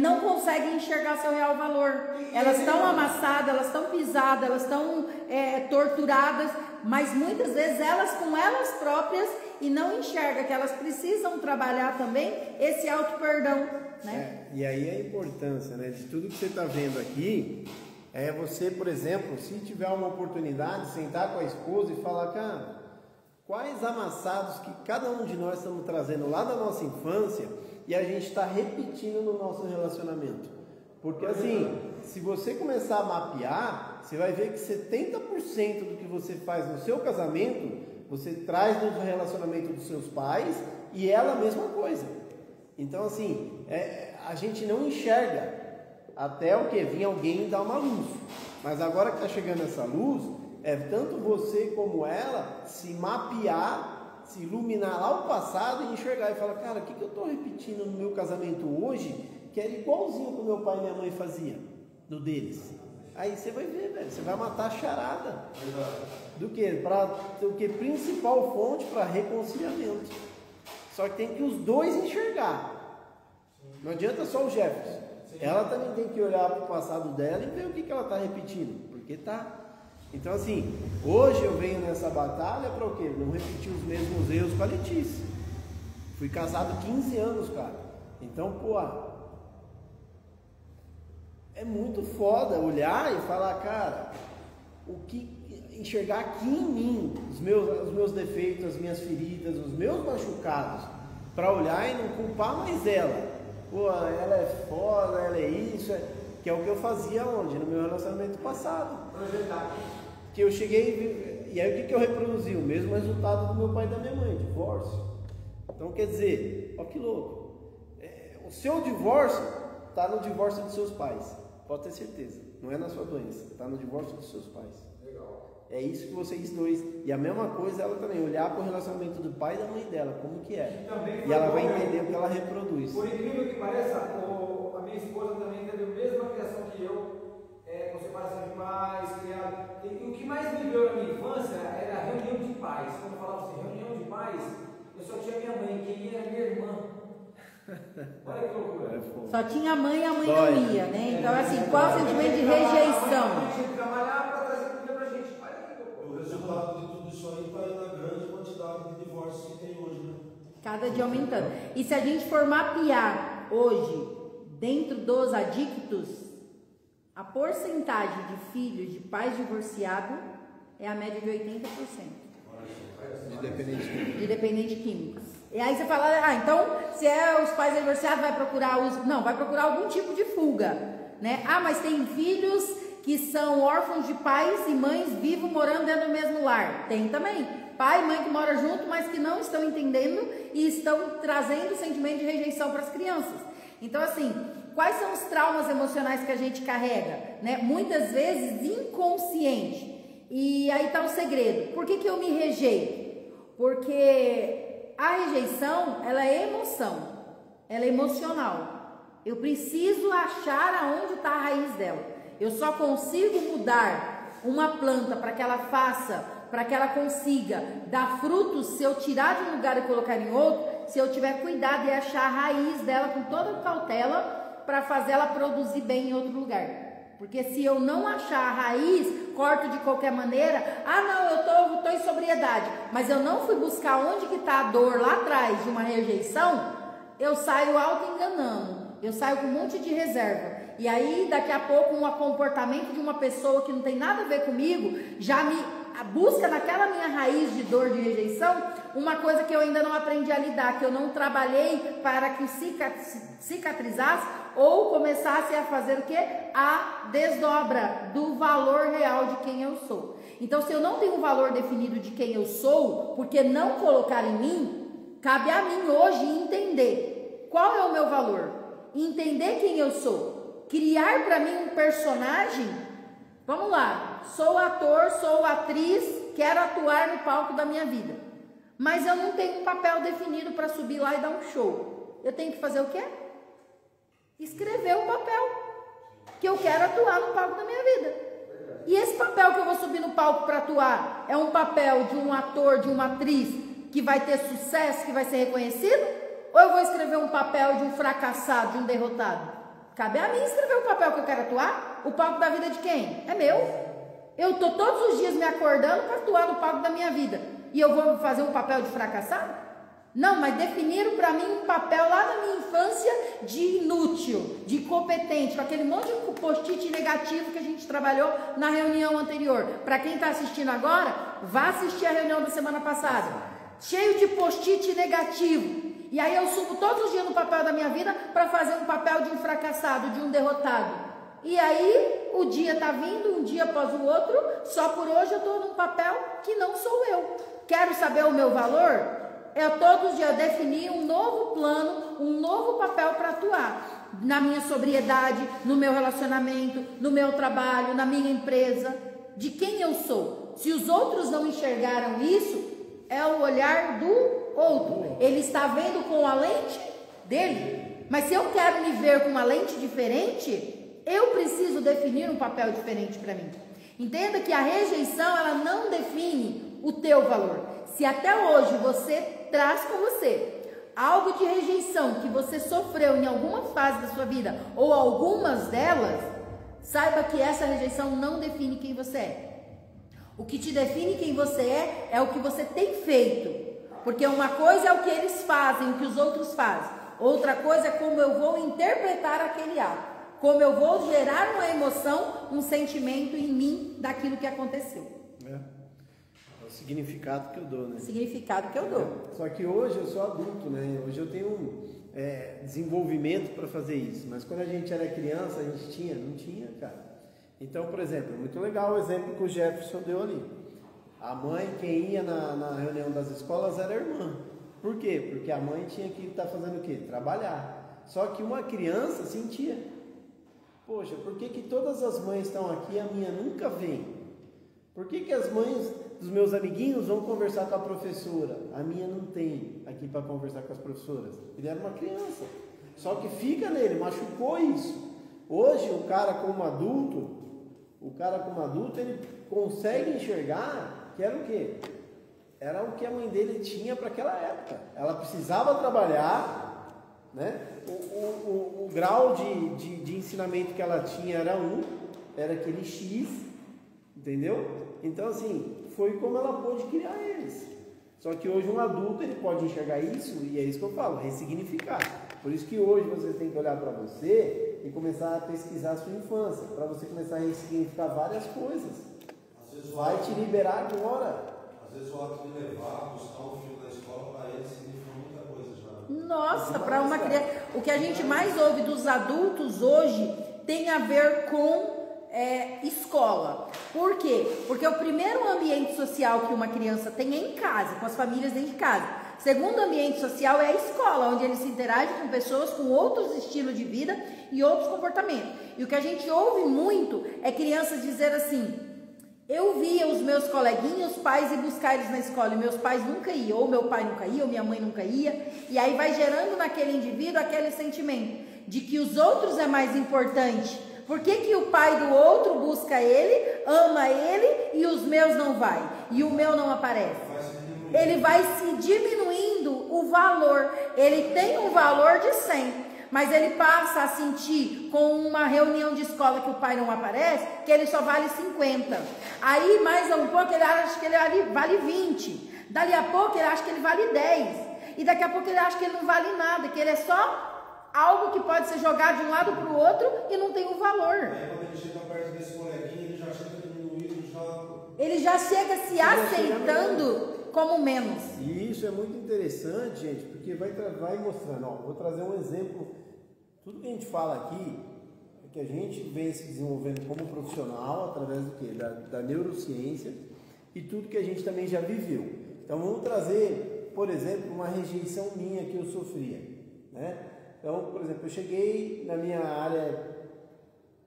não conseguem enxergar seu real valor? Elas estão amassadas, elas estão pisadas, elas estão torturadas, mas muitas vezes elas com elas próprias e não enxergam que elas precisam trabalhar também esse auto-perdão, né? E aí a importância, né, de tudo que você está vendo aqui é você, por exemplo, se tiver uma oportunidade, sentar com a esposa e falar, cara, quais amassados que cada um de nós estamos trazendo lá da nossa infância e a gente está repetindo no nosso relacionamento. Porque assim, se você começar a mapear, você vai ver que 70% do que você faz no seu casamento, você traz no relacionamento dos seus pais e ela a mesma coisa. Então assim, a gente não enxerga até o que? Vir alguém dar uma luz. Mas agora que está chegando essa luz, tanto você como ela se mapear, se iluminar lá o passado e enxergar e falar, cara, o que eu estou repetindo no meu casamento hoje que era igualzinho que o meu pai e minha mãe faziam no deles. Aí você vai ver, velho, você vai matar a charada. Do que? Principal fonte para reconciliamento. Só que tem que os dois enxergar. Não adianta só o Jefferson. Ela também tem que olhar para o passado dela e ver o que ela está repetindo. Porque tá. Então assim, hoje eu venho nessa batalha para o quê? Não repetir os mesmos erros com a Letícia. Fui casado 15 anos, cara. Então, é muito foda olhar e falar, cara, enxergar aqui em mim os meus defeitos, as minhas feridas, os meus machucados, para olhar e não culpar mais ela. Ela é foda, ela é isso, que é o que eu fazia onde? No meu relacionamento passado. Que eu cheguei e aí o que eu reproduzi? O mesmo resultado do meu pai e da minha mãe, divórcio. Então quer dizer, ó que louco, o seu divórcio está no divórcio dos seus pais. Pode ter certeza, não é na sua doença, está no divórcio dos seus pais. Legal. É isso que vocês dois. E a mesma coisa ela também, olhar para o relacionamento do pai e da mãe dela, como que é. E ela vai entender o que ela reproduz. Por incrível que pareça, a minha esposa também teve a mesma criação que eu, com separação de pais, criado. E o que mais me deu na minha infância era a reunião de pais. Quando eu falava assim, reunião de pais, eu só tinha minha mãe, quem ia era minha irmã. Olha que loucura. Só tinha a mãe e a mãe não ia, né? Então, assim, qual o sentimento de rejeição? A gente trabalhava para trazer comida pra gente. Olha que loucura. resultado de tudo isso aí está aí na grande quantidade de divórcios que tem hoje, né? Cada dia aumentando. E se a gente for mapear hoje, dentro dos adictos, a porcentagem de filhos de pais divorciados é a média de 80%. De dependente químicos. E aí você fala, então, se é os pais divorciados, vai procurar não, vai procurar algum tipo de fuga, né? Mas tem filhos que são órfãos de pais e mães vivos morando dentro do mesmo lar. Tem também. Pai e mãe que moram junto, mas que não estão entendendo e estão trazendo sentimento de rejeição para as crianças. Então, assim, quais são os traumas emocionais que a gente carrega, né? Muitas vezes inconsciente. E aí está o segredo. Por que eu me rejeito? Porque a rejeição, ela é emoção, ela é emocional. Eu preciso achar aonde está a raiz dela. Eu só consigo mudar uma planta para que ela faça, para que ela consiga dar frutos se eu tirar de um lugar e colocar em outro, se eu tiver cuidado e achar a raiz dela com toda cautela para fazer ela produzir bem em outro lugar. Porque se eu não achar a raiz, corto de qualquer maneira, não, eu tô em sobriedade, mas eu não fui buscar onde que está a dor lá atrás de uma rejeição, eu saio auto-enganando, eu saio com um monte de reserva. E aí, daqui a pouco, um comportamento de uma pessoa que não tem nada a ver comigo, já me busca naquela minha raiz de dor, de rejeição, uma coisa que eu ainda não aprendi a lidar, que eu não trabalhei para que cicatrizasse ou começasse a fazer o quê? A desdobra do valor real de quem eu sou. Então, se eu não tenho um valor definido de quem eu sou, porque não colocar em mim, cabe a mim hoje entender qual é o meu valor, entender quem eu sou, criar para mim um personagem. Vamos lá, sou ator, sou atriz, quero atuar no palco da minha vida, mas eu não tenho um papel definido para subir lá e dar um show. Eu tenho que fazer o quê? Escrever um papel que eu quero atuar no palco da minha vida. E esse papel que eu vou subir no palco para atuar é um papel de um ator, de uma atriz que vai ter sucesso, que vai ser reconhecido? Ou eu vou escrever um papel de um fracassado, de um derrotado? Cabe a mim escrever o papel que eu quero atuar. O palco da vida de quem? É meu. Eu estou todos os dias me acordando para atuar no palco da minha vida. E eu vou fazer um papel de fracassado? Não, mas definiram para mim um papel lá na minha infância de inútil, de incompetente, com aquele monte de post-it negativo que a gente trabalhou na reunião anterior. Para quem está assistindo agora, vá assistir a reunião da semana passada. Cheio de post-it negativo. E aí eu subo todos os dias no papel da minha vida para fazer um papel de um fracassado, de um derrotado. E aí o dia está vindo, um dia após o outro, só por hoje eu estou num papel que não sou eu. Quero saber o meu valor? Eu todos os dias defini um novo plano, um novo papel para atuar. Na minha sobriedade, no meu relacionamento, no meu trabalho, na minha empresa. De quem eu sou. Se os outros não enxergaram isso, é o olhar do outro. Ele está vendo com a lente dele. Mas se eu quero me ver com uma lente diferente, eu preciso definir um papel diferente para mim. Entenda que a rejeição, ela não define o teu valor. Se até hoje você traz com você algo de rejeição que você sofreu em alguma fase da sua vida, ou algumas delas, saiba que essa rejeição não define quem você é. O que te define quem você é o que você tem feito. Porque uma coisa é o que eles fazem, o que os outros fazem. Outra coisa é como eu vou interpretar aquele ato. Como eu vou gerar uma emoção, um sentimento em mim daquilo que aconteceu. É o significado que eu dou, né? Significado que eu dou. Só que hoje eu sou adulto, né? Hoje eu tenho desenvolvimento para fazer isso. Mas quando a gente era criança, a gente tinha? Não tinha, cara. Então, por exemplo, muito legal o exemplo que o Jefferson deu ali. A mãe, quem ia na reunião das escolas era a irmã. Por quê? Porque a mãe tinha que estar fazendo o quê? Trabalhar. Só que uma criança sentia. Poxa, por que todas as mães estão aqui e a minha nunca vem? Por que as mães dos meus amiguinhos vão conversar com a professora? A minha não tem aqui para conversar com as professoras. Ele era uma criança. Só que fica nele, machucou isso. Hoje, o cara como adulto, ele consegue enxergar que era o quê? Era o que a mãe dele tinha para aquela época. Ela precisava trabalhar, né? O grau de ensinamento que ela tinha era aquele X, entendeu? Então, assim, foi como ela pôde criar eles. Só que hoje um adulto ele pode enxergar isso, e é isso que eu falo, ressignificar. Por isso que hoje você tem que olhar para você e começar a pesquisar a sua infância, para você começar a ressignificar várias coisas. Vai te liberar agora. Às vezes o ato de levar, buscar um filho na escola, para ele significa muita coisa já. Nossa, para uma criança. O que a gente mais ouve dos adultos hoje tem a ver com escola. Por quê? Porque o primeiro ambiente social que uma criança tem é em casa, com as famílias dentro de casa. O segundo ambiente social é a escola, onde ele se interage com pessoas com outros estilos de vida e outros comportamentos. E o que a gente ouve muito é crianças dizer assim: eu via os meus coleguinhas, os pais ir buscar eles na escola, e meus pais nunca iam, ou meu pai nunca ia, ou minha mãe nunca ia, e aí vai gerando naquele indivíduo aquele sentimento de que os outros é mais importante. Por que o pai do outro busca ele, ama ele, e os meus não vai, e o meu não aparece? Ele vai se diminuindo o valor, ele tem um valor de 100, mas ele passa a sentir com uma reunião de escola que o pai não aparece, que ele só vale 50. Aí mais um pouco ele acha que ele vale 20. Dali a pouco ele acha que ele vale 10. E daqui a pouco ele acha que ele não vale nada, que ele é só algo que pode ser jogado de um lado para o outro e não tem um valor. Aí quando ele chega perto desse coleguinha, ele já chega diminuído, ele já chega se aceitando como menos. E isso é muito interessante, gente, porque vai mostrando. Ó, vou trazer um exemplo. Tudo que a gente fala aqui é que a gente vem se desenvolvendo como profissional através do quê? Da neurociência e tudo que a gente também já viveu. Então vamos trazer, por exemplo, uma rejeição minha que eu sofria, né? Então, por exemplo, eu cheguei na minha área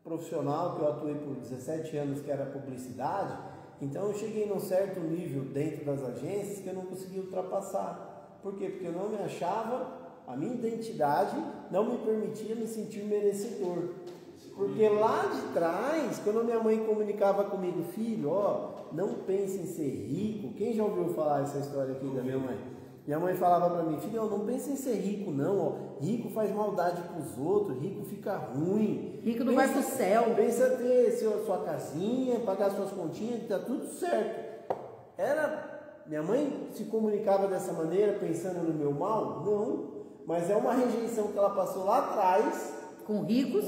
profissional, que eu atuei por 17 anos, que era publicidade. Então eu cheguei num certo nível dentro das agências que eu não conseguia ultrapassar. Por quê? Porque eu não me achava, a minha identidade não me permitia me sentir merecedor. Porque lá de trás, quando minha mãe comunicava comigo: filho, ó, não pense em ser rico. Quem já ouviu falar essa história aqui da minha mãe? Minha mãe falava para mim: filho, não pense em ser rico não, ó. Rico faz maldade para os outros, rico fica ruim. Rico não vai pro céu. Pensa ter sua casinha, pagar suas continhas, tá tudo certo. Minha mãe se comunicava dessa maneira, pensando no meu mal? Não, mas é uma rejeição que ela passou lá atrás. Com ricos,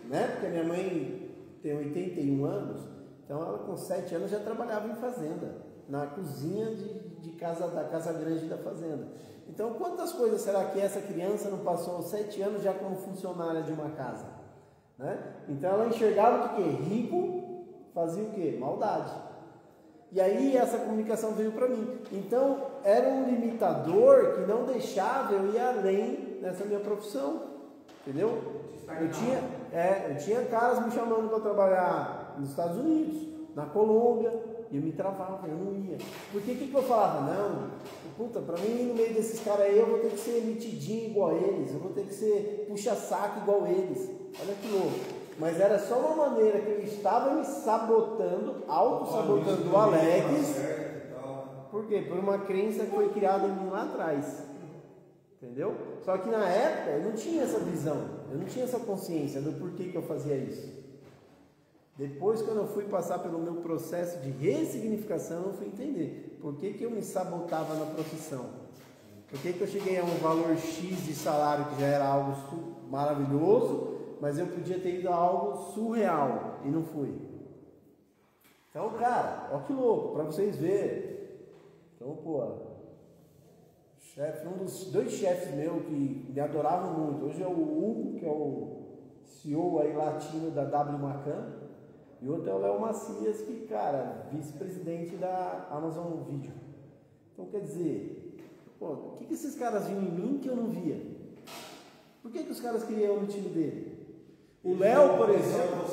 né? Porque minha mãe tem 81 anos, então ela com 7 anos já trabalhava em fazenda, na cozinha da casa grande da fazenda. Então, quantas coisas será que essa criança não passou 7 anos já como funcionária de uma casa? Né? Então, ela enxergava que rico fazia o quê? Maldade. E aí, essa comunicação veio para mim. Então, era um limitador que não deixava eu ir além nessa minha profissão. Entendeu? Eu tinha caras me chamando para trabalhar nos Estados Unidos, na Colômbia, e eu me travava, eu não ia. Por que eu falava? Não, puta, para mim no meio desses caras aí eu vou ter que ser metidinho igual a eles, eu vou ter que ser puxa-saco igual a eles. Olha que louco. Mas era só uma maneira que eu estava me sabotando, auto-sabotando o Alex. Por quê? Por uma crença que foi criada em mim lá atrás. Entendeu? Só que na época eu não tinha essa visão, eu não tinha essa consciência do porquê que eu fazia isso. Depois, quando eu fui passar pelo meu processo de ressignificação, eu fui entender por que eu me sabotava na profissão. Por que eu cheguei a um valor X de salário que já era algo maravilhoso, mas eu podia ter ido a algo surreal e não fui. Então, cara, olha que louco, para vocês verem. Então, um dos 2 chefes meus que me adoravam muito, hoje é o Hugo, que é o CEO aí latino da W Macan, e outro é o Léo Macias, que, cara, vice-presidente da Amazon Video. Então, quer dizer, o que esses caras viam em mim que eu não via? Por que os caras queriam o time dele? O Léo, por exemplo...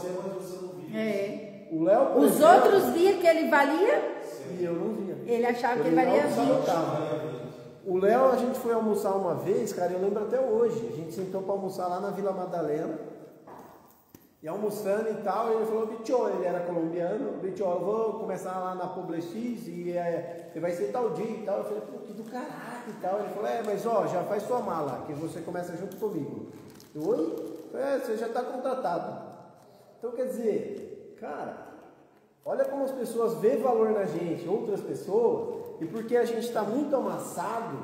O Léo, por os exemplo, outros viam que ele valia e eu não via. Ele achava que ele valia 20. O Léo, a gente foi almoçar uma vez, cara, eu lembro até hoje. A gente sentou para almoçar lá na Vila Madalena. E almoçando e tal, e ele falou: Bicho, ele era colombiano. Bicho, eu vou começar lá na Publix e você vai ser tal dia e tal. Eu falei: pô, que do caralho e tal. Ele falou: mas ó, já faz sua mala, que você começa junto comigo. Eu: oi? Você já está contratado. Então, quer dizer, cara, Olha como as pessoas vêem valor na gente, outras pessoas, e porque a gente está muito amassado,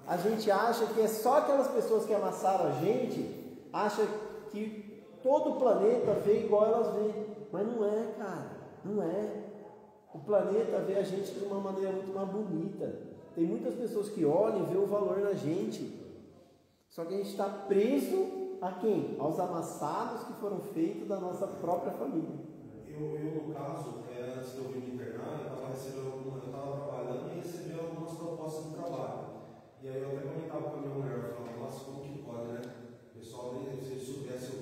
a gente acha que é só aquelas pessoas que amassaram a gente, acha que todo o planeta vê igual elas veem. Mas não é, cara, não é. O planeta vê a gente de uma maneira muito mais bonita. Tem muitas pessoas que olham e vêem o valor na gente. Só que a gente está preso a quem? Aos amassados que foram feitos da nossa própria família. Eu no caso, antes de eu vir me internar, eu estava trabalhando e recebi algumas propostas de trabalho. E aí eu até comentava com a minha mulher, eu falava, nossa, como que pode, né? O pessoal, se eles soubessem o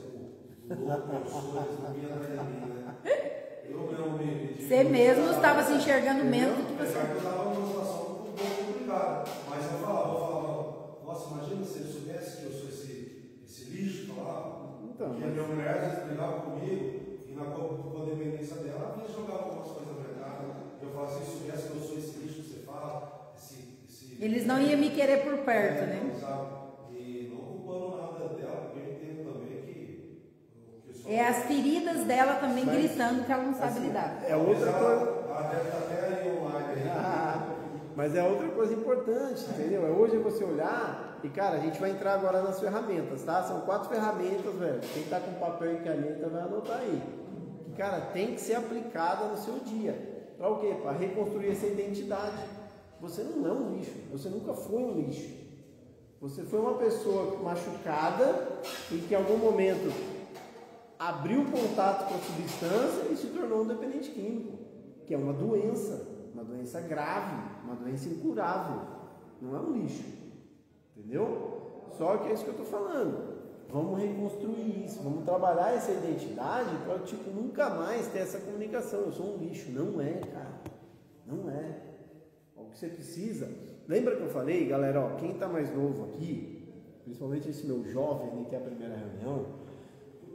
louco que eu sou, eles não vinham atrás de mim, né? Eu mesmo Você mesmo estava se enxergando menos do que você. Eu estava numa situação um pouco complicada. Mas eu falava, nossa, imagina se ele soubesse que eu sou esse lixo, falava. Então, que a minha mulher às vezes brigava comigo e na codependência dela, ela vinha jogar algumas coisas na minha cara. Eu falava, se ele soubesse que eu sou esse lixo que você fala, eles não iam me querer por perto, né? Sabe? E não culpando nada dela, porque eu entendo também que é as feridas dela também gritando que ela não sabe lidar. É outra coisa. Ela deve estar até aí online aí. Mas é outra coisa importante, entendeu? É hoje você olhar e, cara, a gente vai entrar agora nas ferramentas, tá? São 4 ferramentas, velho. Quem tá com papel e caneta vai anotar aí. Que, cara, tem que ser aplicada no seu dia. Para o quê? Para reconstruir essa identidade. Você não é um lixo. Você nunca foi um lixo. Você foi uma pessoa machucada e que em algum momento abriu contato com a substância e se tornou um dependente químico, que é uma doença grave, uma doença incurável. Não é um lixo. Entendeu? Só que é isso que eu estou falando. Vamos reconstruir isso, vamos trabalhar essa identidade para, tipo, nunca mais ter essa comunicação. Eu sou um lixo. Não é, cara. Não é. O que você precisa... Lembra que eu falei, galera, ó, quem está mais novo aqui, principalmente esse meu jovem, que é a primeira reunião,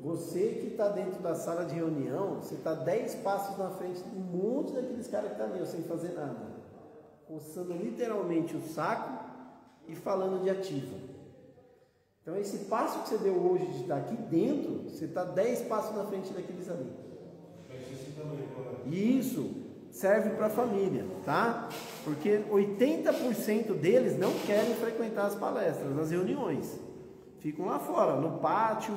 você que está dentro da sala de reunião, você está 10 passos na frente de um monte daqueles caras que estão ali, sem fazer nada, coçando literalmente o saco e falando de ativa. Então esse passo que você deu hoje de estar aqui dentro, você está 10 passos na frente daqueles ali. E isso serve para a família, tá? Porque 80% deles não querem frequentar as palestras, as reuniões. Ficam lá fora, no pátio,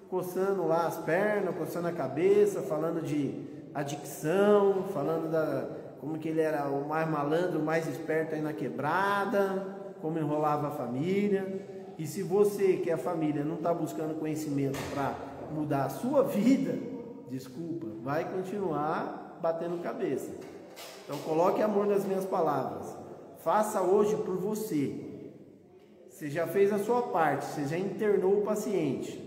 coçando lá as pernas, coçando a cabeça, falando de adicção, falando como que ele era o mais malandro, o mais esperto aí na quebrada, como enrolava a família. E se você, que é a família, não está buscando conhecimento para mudar a sua vida, desculpa, vai continuar batendo cabeça. Então coloque amor nas minhas palavras. Faça hoje por você. Você já fez a sua parte, você já internou o paciente.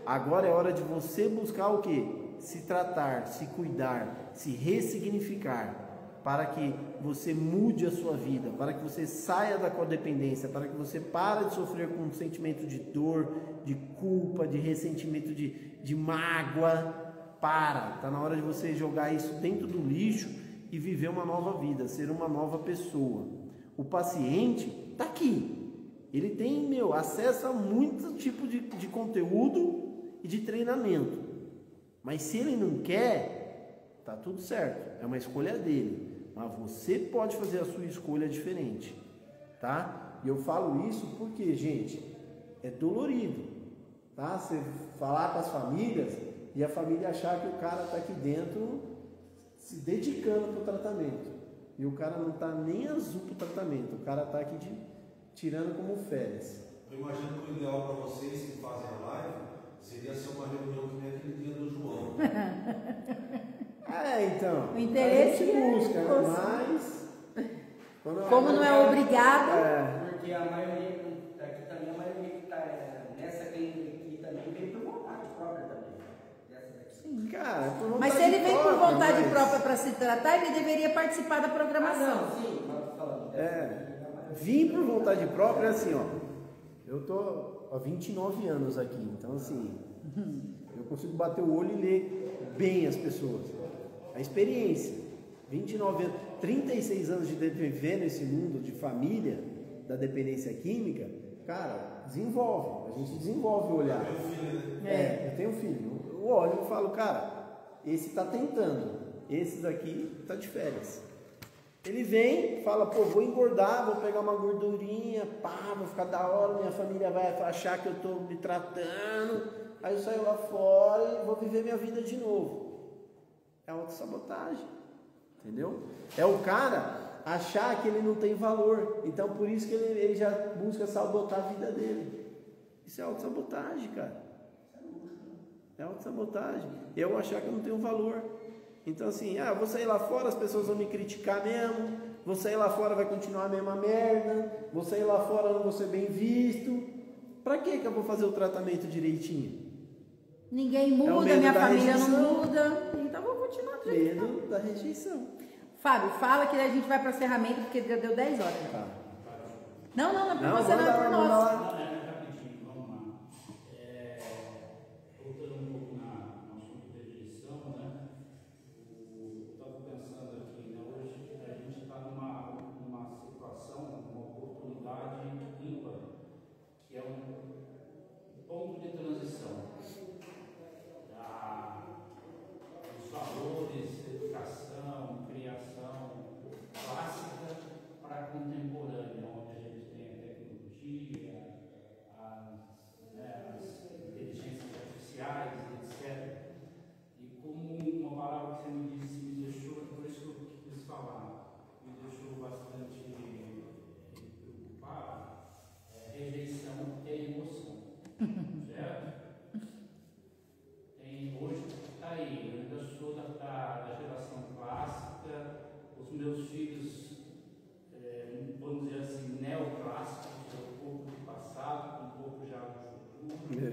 Agora é hora de você buscar o quê? Se tratar, se cuidar, se ressignificar, para que você mude a sua vida, para que você saia da codependência, para que você pare de sofrer com um sentimento de dor, de culpa, de ressentimento, de mágoa. Está na hora de você jogar isso dentro do lixo e viver uma nova vida, ser uma nova pessoa. O paciente está aqui, ele tem, acesso a muito tipo de conteúdo e de treinamento, mas se ele não quer, tá tudo certo, é uma escolha dele, mas você pode fazer a sua escolha diferente, tá? E eu falo isso porque, gente, é dolorido, tá? Você falar com as famílias e a família achar que o cara está aqui dentro se dedicando para o tratamento. E o cara não está nem azul para o tratamento. O cara está aqui tirando como férias. Eu imagino que o ideal para vocês que fazem a live seria ser uma reunião que nem aquele dia do João. Então. O interesse a gente busca, mas... Como não é obrigado... Porque a maioria, aqui também, a maioria que está nessa clínica aqui também vem por vontade própria também. Sim. Cara, por vontade mas se ele vem por própria, vontade própria para se tratar, ele deveria participar da programação. Sim, mas falando. Vir por vontade própria é assim, ó. Eu tô há 29 anos aqui, então assim, eu consigo bater o olho e ler bem as pessoas. A experiência, 29 anos, 36 anos de viver nesse mundo de família, da dependência química, cara, desenvolve, a gente desenvolve o olhar. Eu tenho filho. Eu tenho filho. Eu olho e falo, cara, esse tá tentando. Esses aqui tá de férias. Ele vem, fala, pô, vou engordar, vou pegar uma gordurinha, pá, vou ficar da hora, minha família vai achar que eu tô me tratando, aí eu saio lá fora e vou viver minha vida de novo. É autossabotagem, entendeu? É o cara achar que ele não tem valor, então por isso que ele já busca sabotar a vida dele. Isso é autossabotagem, cara. É autossabotagem. Eu achar que eu não tenho valor. Então assim, vou sair lá fora, as pessoas vão me criticar mesmo, vou sair lá fora, vai continuar a mesma merda, vou sair lá fora, não vou ser bem visto. Pra que eu vou fazer o tratamento direitinho? Ninguém muda, minha família não muda, então vou continuar do jeito que tá. Medo da rejeição. Fábio, fala que a gente vai para as ferramentas, porque já deu 10 horas. Tá. Não é por você, não é por nós. Rapidinho, vamos lá. Voltando um pouco no assunto de rejeição, né? Eu estava pensando aqui, né? Hoje a gente está numa situação, uma oportunidade ímpar, que é um ponto de transição. Os valores, educação, criação clássica para contemporânea, onde a gente tem a tecnologia, as inteligências artificiais, etc. E como uma palavra que você me disse me deixou, por isso que eu quis falar, me deixou bastante preocupado, rejeição é emoção, certo? Hoje está aí, eu ainda sou da geração clássica, os meus filhos, vamos dizer assim, neoclássicos, um pouco do passado, um pouco já do futuro.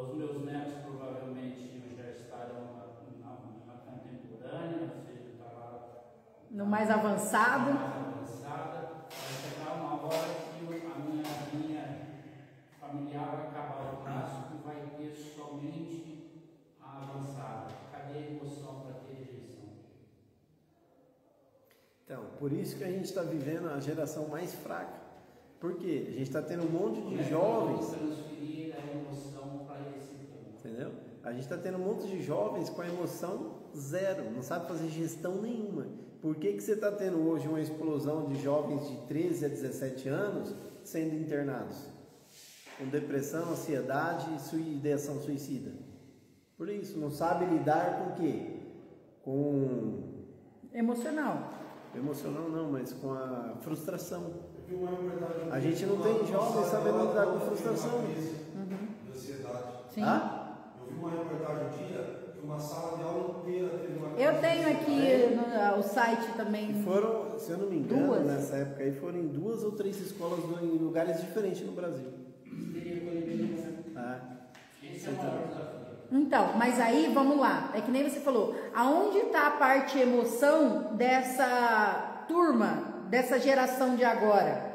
Os meus netos provavelmente já estarão na contemporânea, ou seja, está lá No mais avançado. Vai chegar uma hora que a minha familiar vai acabar o clássico e vai ter somente a avançada. Cadê a emoção para ter rejeição? Então, por isso que a gente está vivendo a geração mais fraca. Por quê? A gente está tendo um monte de jovens. Transferir a emoção para esse ponto. Entendeu? A gente está tendo um monte de jovens com a emoção zero, não sabe fazer gestão nenhuma. Por que você está tendo hoje uma explosão de jovens de 13 a 17 anos sendo internados? Com depressão, ansiedade e ideação suicida. Por isso, não sabe lidar com o quê? Com... Emocional. Emocional não, mas com a frustração. Eu vi uma reportagem A gente não tem jovens sabendo lidar com frustração. De ansiedade. Sim. Eu vi uma reportagem um dia que uma sala de aula inteira teve uma Eu tenho aqui o site também. E foram, se eu não me engano, Duas. nessa época aí, foram em 2 ou 3 escolas em lugares diferentes no Brasil. Esse é o maior desafio. Então, mas aí vamos lá, é que nem você falou, aonde está a parte emoção dessa turma, dessa geração de agora?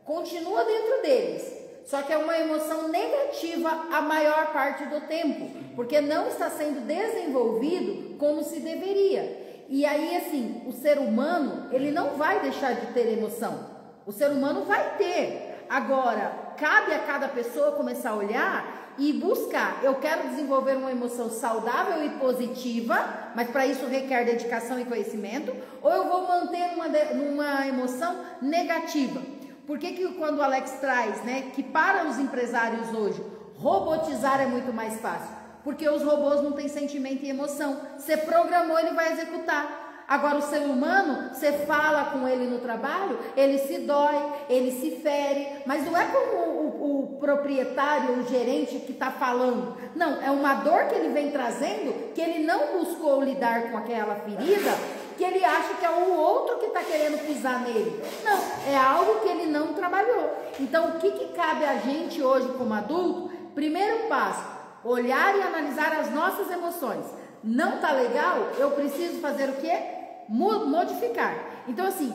Continua dentro deles, só que é uma emoção negativa a maior parte do tempo, porque não está sendo desenvolvido como se deveria. E aí assim, o ser humano, ele não vai deixar de ter emoção, o ser humano vai ter. Agora, cabe a cada pessoa começar a olhar e buscar. Eu quero desenvolver uma emoção saudável e positiva, mas para isso requer dedicação e conhecimento, ou eu vou manter uma emoção negativa? Por que quando o Alex traz, né, que para os empresários hoje, robotizar é muito mais fácil? Porque os robôs não têm sentimento e emoção. Você programou, ele vai executar. Agora o ser humano, você fala com ele no trabalho, ele se dói, ele se fere, mas não é como o proprietário, o gerente que está falando. Não, é uma dor que ele vem trazendo, que ele não buscou lidar com aquela ferida, que ele acha que é o outro que está querendo pisar nele. Não, é algo que ele não trabalhou. Então o que cabe a gente hoje como adulto? Primeiro passo, olhar e analisar as nossas emoções. Não está legal? Eu preciso fazer o quê? Modificar. Então assim,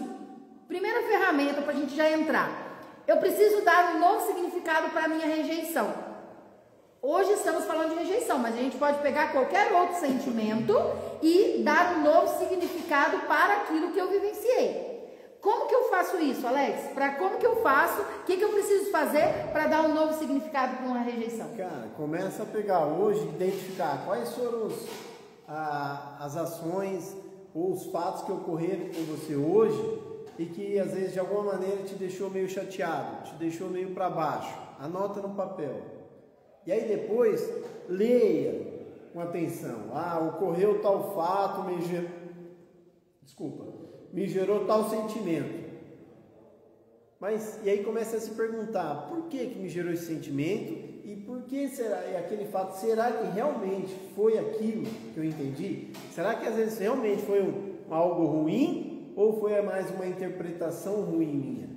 primeira ferramenta para a gente já entrar, eu preciso dar um novo significado para a minha rejeição. Hoje estamos falando de rejeição, mas a gente pode pegar qualquer outro sentimento e dar um novo significado para aquilo que eu vivenciei. Como que eu faço isso, Alex? Como que eu faço? O que eu preciso fazer para dar um novo significado para uma rejeição? Cara, começa a pegar hoje, identificar quais foram as ações ou os fatos que ocorreram com você hoje e que às vezes de alguma maneira te deixou meio chateado, te deixou meio para baixo. Anota no papel. E aí depois leia com atenção. Ocorreu tal fato, me gerou tal sentimento. Mas e aí começa a se perguntar: por que me gerou esse sentimento? E por que será aquele fato? Será que realmente foi aquilo que eu entendi? Será que às vezes realmente foi algo ruim ou foi mais uma interpretação ruim minha?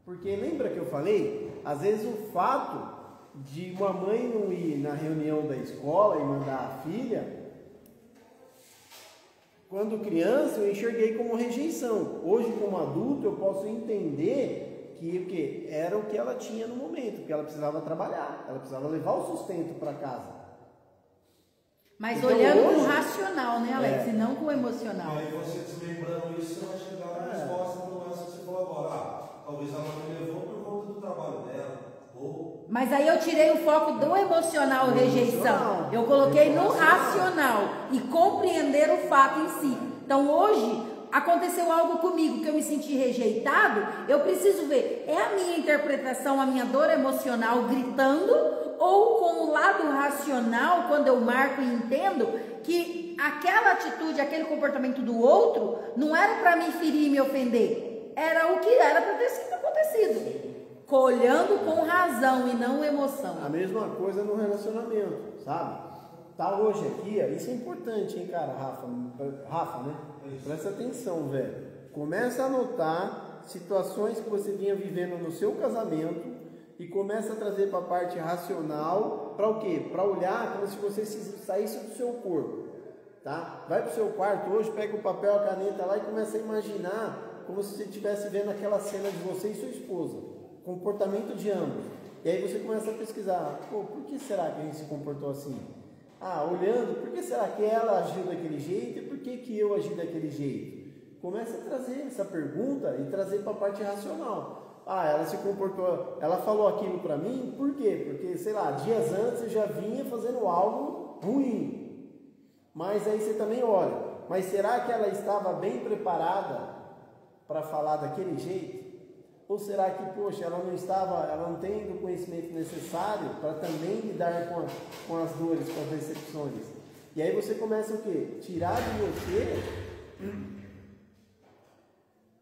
Porque lembra que eu falei? Às vezes o fato de uma mãe não ir na reunião da escola e mandar a filha, quando criança eu enxerguei como rejeição. Hoje, como adulto, eu posso entender que era o que ela tinha no momento, porque ela precisava trabalhar, ela precisava levar o sustento para casa. Mas então, olhando hoje, com o racional, né, Alex? E não com o emocional. E aí você desmembrando isso, você vai chegar na resposta para essa que você falou agora. Talvez ela não me levou por conta do trabalho dela. Mas aí eu tirei o foco do emocional rejeição. Eu coloquei no racional e compreender o fato em si. Então hoje aconteceu algo comigo que eu me senti rejeitado, eu preciso ver, é a minha interpretação, a minha dor emocional gritando, ou com o lado racional, quando eu marco e entendo que aquela atitude, aquele comportamento do outro, não era para me ferir e me ofender, era o que era para ter sido acontecido. Olhando com razão e não emoção. A mesma coisa no relacionamento, sabe? Tá hoje aqui, isso é importante, hein, cara, Rafa, né? Presta atenção, velho. Começa a anotar situações que você vinha vivendo no seu casamento e começa a trazer para a parte racional, para o quê? Para olhar como se você saísse do seu corpo, tá? Vai pro seu quarto hoje, pega o papel, a caneta lá e começa a imaginar como se você estivesse vendo aquela cena de você e sua esposa, comportamento de ambos. E aí você começa a pesquisar, por que será que a gente se comportou assim? Olhando, por que será que ela agiu daquele jeito e por que eu agi daquele jeito? Começa a trazer essa pergunta e trazer para a parte racional. Ela se comportou, ela falou aquilo para mim, por quê? Porque, sei lá, dias antes eu já vinha fazendo algo ruim. Mas aí você também olha, mas será que ela estava bem preparada para falar daquele jeito? Ou será que, ela não tem o conhecimento necessário para também lidar com as dores, com as decepções? E aí você começa o quê? Tirar de você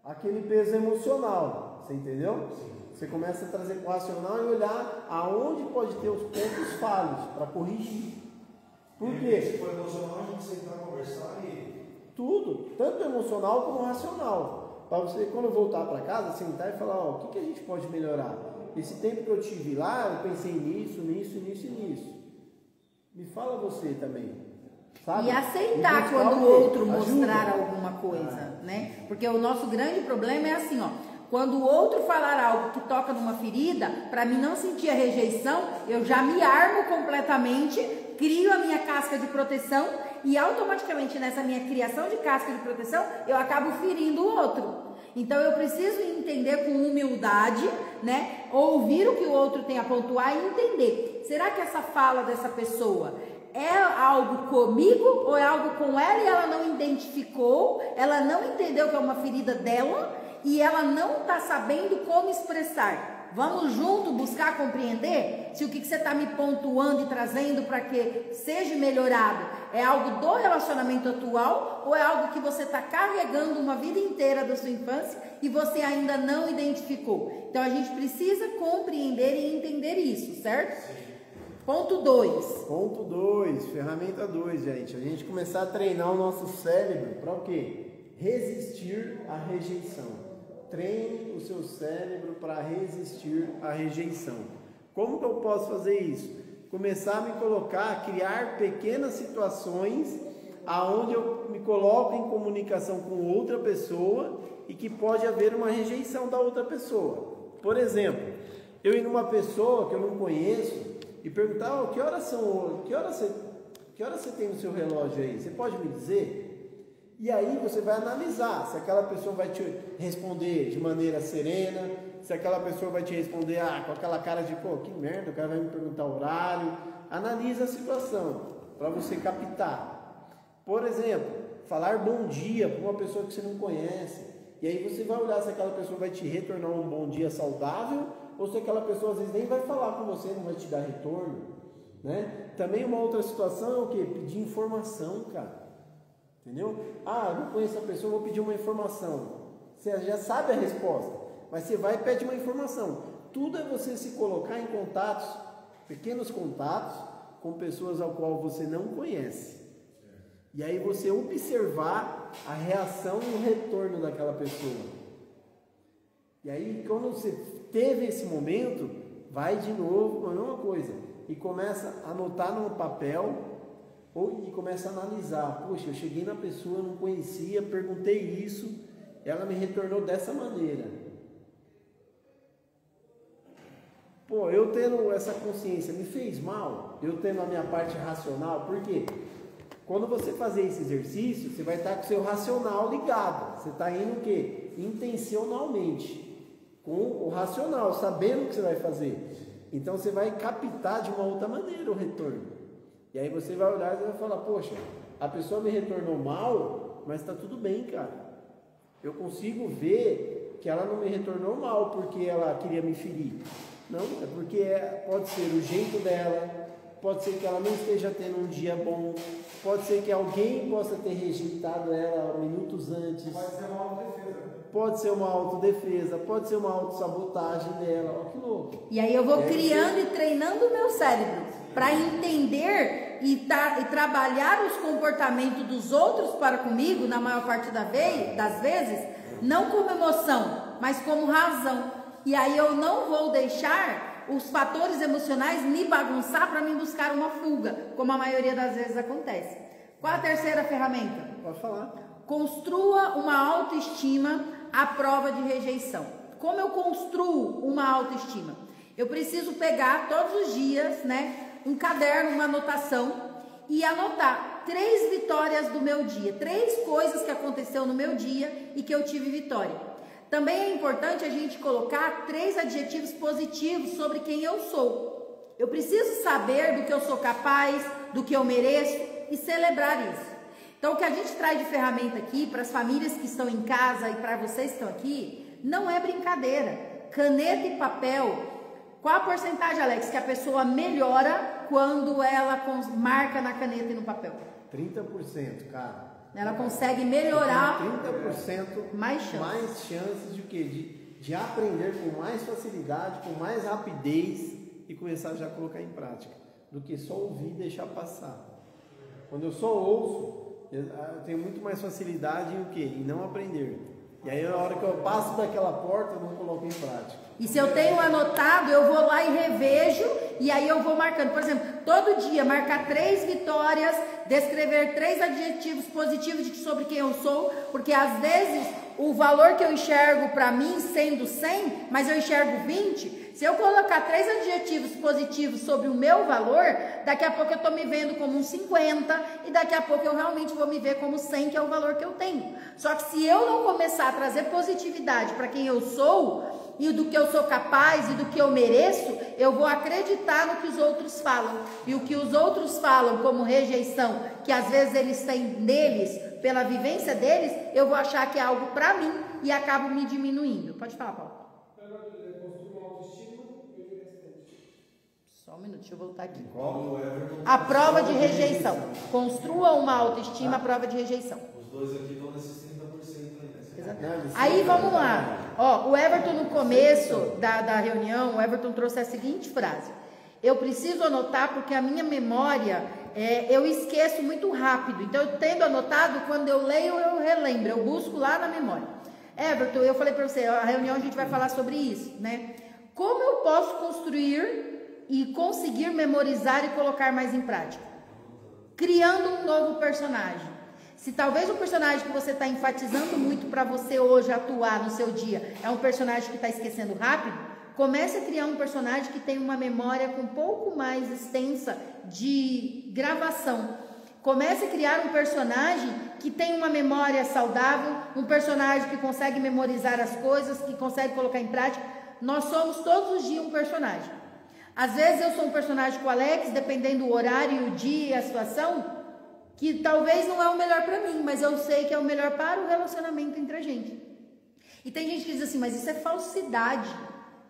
aquele peso emocional, você entendeu? Você começa a trazer com o racional e olhar aonde pode ter os pontos falhos para corrigir. Por quê? Se for emocional, a gente sentar e conversar e... Tudo, tanto emocional como racional. Para você, quando voltar para casa, sentar e falar, o que a gente pode melhorar? Esse tempo que eu tive lá, eu pensei nisso. Me fala você também, sabe? E aceitar quando o outro mostrar alguma coisa, né? Porque o nosso grande problema é assim, quando o outro falar algo que toca numa ferida, para mim não sentir a rejeição, eu já me armo completamente, crio a minha casca de proteção e automaticamente nessa minha criação de casca de proteção, eu acabo ferindo o outro. Então eu preciso entender com humildade, né? Ouvir o que o outro tem a pontuar e entender. Será que essa fala dessa pessoa é algo comigo ou é algo com ela e ela não identificou, ela não entendeu que é uma ferida dela e ela não está sabendo como expressar? Vamos junto buscar compreender se o que você está me pontuando e trazendo para que seja melhorado é algo do relacionamento atual ou é algo que você está carregando uma vida inteira da sua infância e você ainda não identificou. Então a gente precisa compreender e entender isso, certo? Ponto 2. Ponto 2, ferramenta 2, gente. A gente começar a treinar o nosso cérebro para o quê? Resistir à rejeição. Treine o seu cérebro para resistir à rejeição. Como que eu posso fazer isso? Começar a me colocar, criar pequenas situações aonde eu me coloco em comunicação com outra pessoa e que pode haver uma rejeição da outra pessoa. Por exemplo, eu ir numa pessoa que eu não conheço e perguntar, que horas você tem no seu relógio aí? Você pode me dizer? E aí você vai analisar se aquela pessoa vai te responder de maneira serena, se aquela pessoa vai te responder com aquela cara de, que merda, o cara vai me perguntar o horário. Analisa a situação para você captar. Por exemplo, falar bom dia para uma pessoa que você não conhece. E aí você vai olhar se aquela pessoa vai te retornar um bom dia saudável ou se aquela pessoa às vezes nem vai falar com você, não vai te dar retorno, né? Também uma outra situação é o quê? Pedir informação, cara. Entendeu? Ah, não conheço a pessoa, vou pedir uma informação. Você já sabe a resposta, mas você vai e pede uma informação. Tudo é você se colocar em contatos, pequenos contatos, com pessoas ao qual você não conhece. E aí você observar a reação e o retorno daquela pessoa. E aí quando você teve esse momento, vai de novo com a mesma coisa. E começa a anotar no papel, e começa a analisar. Poxa, eu cheguei na pessoa, não conhecia, perguntei isso, ela me retornou dessa maneira. Pô, eu tendo essa consciência me fez mal? Eu tendo a minha parte racional? Por quê? Quando você fazer esse exercício, você vai estar com o seu racional ligado. Você está indo o quê? Intencionalmente. Com o racional, sabendo o que você vai fazer. Então você vai captar de uma outra maneira o retorno. E aí você vai olhar e vai falar, poxa, a pessoa me retornou mal, mas está tudo bem, cara. Eu consigo ver que ela não me retornou mal porque ela queria me ferir. Não, é porque pode ser o jeito dela, pode ser que ela não esteja tendo um dia bom, pode ser que alguém possa ter rejeitado ela minutos antes. Pode ser uma autodefesa. Pode ser uma autodefesa, pode ser uma autossabotagem dela. Olha que louco. E aí eu vou criando e treinando o meu cérebro para entender e trabalhar os comportamentos dos outros para comigo, na maior parte das vezes, não como emoção, mas como razão. E aí eu não vou deixar os fatores emocionais me bagunçar para me buscar uma fuga, como a maioria das vezes acontece. Qual a terceira ferramenta? Pode falar. Construa uma autoestima à prova de rejeição. Como eu construo uma autoestima? Eu preciso pegar todos os dias, né, um caderno, uma anotação e anotar 3 vitórias do meu dia, 3 coisas que aconteceu no meu dia e que eu tive vitória. Também é importante a gente colocar 3 adjetivos positivos sobre quem eu sou. Eu preciso saber do que eu sou capaz, do que eu mereço e celebrar isso. Então, o que a gente traz de ferramenta aqui para as famílias que estão em casa e para vocês que estão aqui, não é brincadeira. Caneta e papel. Qual a porcentagem, Alex, que a pessoa melhora quando ela marca na caneta e no papel? 30%, cara. Ela consegue melhorar 30% mais chances de quê? De aprender com mais facilidade, com mais rapidez e começar já a colocar em prática, do que só ouvir e deixar passar. Quando eu só ouço, eu tenho muito mais facilidade em o quê? Em não aprender. E aí na hora que eu passo daquela porta, eu não coloco em prática. E se eu tenho anotado, eu vou lá e revejo, e aí eu vou marcando. Por exemplo, todo dia marcar 3 vitórias, descrever 3 adjetivos positivos sobre quem eu sou, porque às vezes o valor que eu enxergo para mim sendo 100, mas eu enxergo 20, se eu colocar 3 adjetivos positivos sobre o meu valor, daqui a pouco eu estou me vendo como um 50 e daqui a pouco eu realmente vou me ver como 100, que é o valor que eu tenho. Só que se eu não começar a trazer positividade para quem eu sou e do que eu sou capaz e do que eu mereço, eu vou acreditar no que os outros falam. E o que os outros falam como rejeição, que às vezes eles têm neles, pela vivência deles, eu vou achar que é algo para mim e acabo me diminuindo. Pode falar, Paulo. Só um minuto, deixa eu voltar aqui. A prova de rejeição. Construa uma autoestima à prova de rejeição. Os dois aqui estão nesses 30% aí, né? Aí vamos lá. Ó, o Everton no começo da reunião, o Everton trouxe a seguinte frase: eu preciso anotar porque a minha memória, eu esqueço muito rápido. Então eu tendo anotado, quando eu leio eu relembro, eu busco lá na memória. Everton, eu falei para você, a reunião a gente vai falar sobre isso, né? Como eu posso construir e conseguir memorizar e colocar mais em prática? Criando um novo personagem. Se talvez o personagem que você está enfatizando muito para você hoje atuar no seu dia é um personagem que está esquecendo rápido, comece a criar um personagem que tem uma memória com um pouco mais extensa de gravação. Comece a criar um personagem que tem uma memória saudável, um personagem que consegue memorizar as coisas, que consegue colocar em prática. Nós somos todos os dias um personagem. Às vezes eu sou um personagem com o Alex, dependendo do horário, o dia e a situação. que talvez não é o melhor para mim, mas eu sei que é o melhor para o relacionamento entre a gente. E tem gente que diz assim, mas isso é falsidade.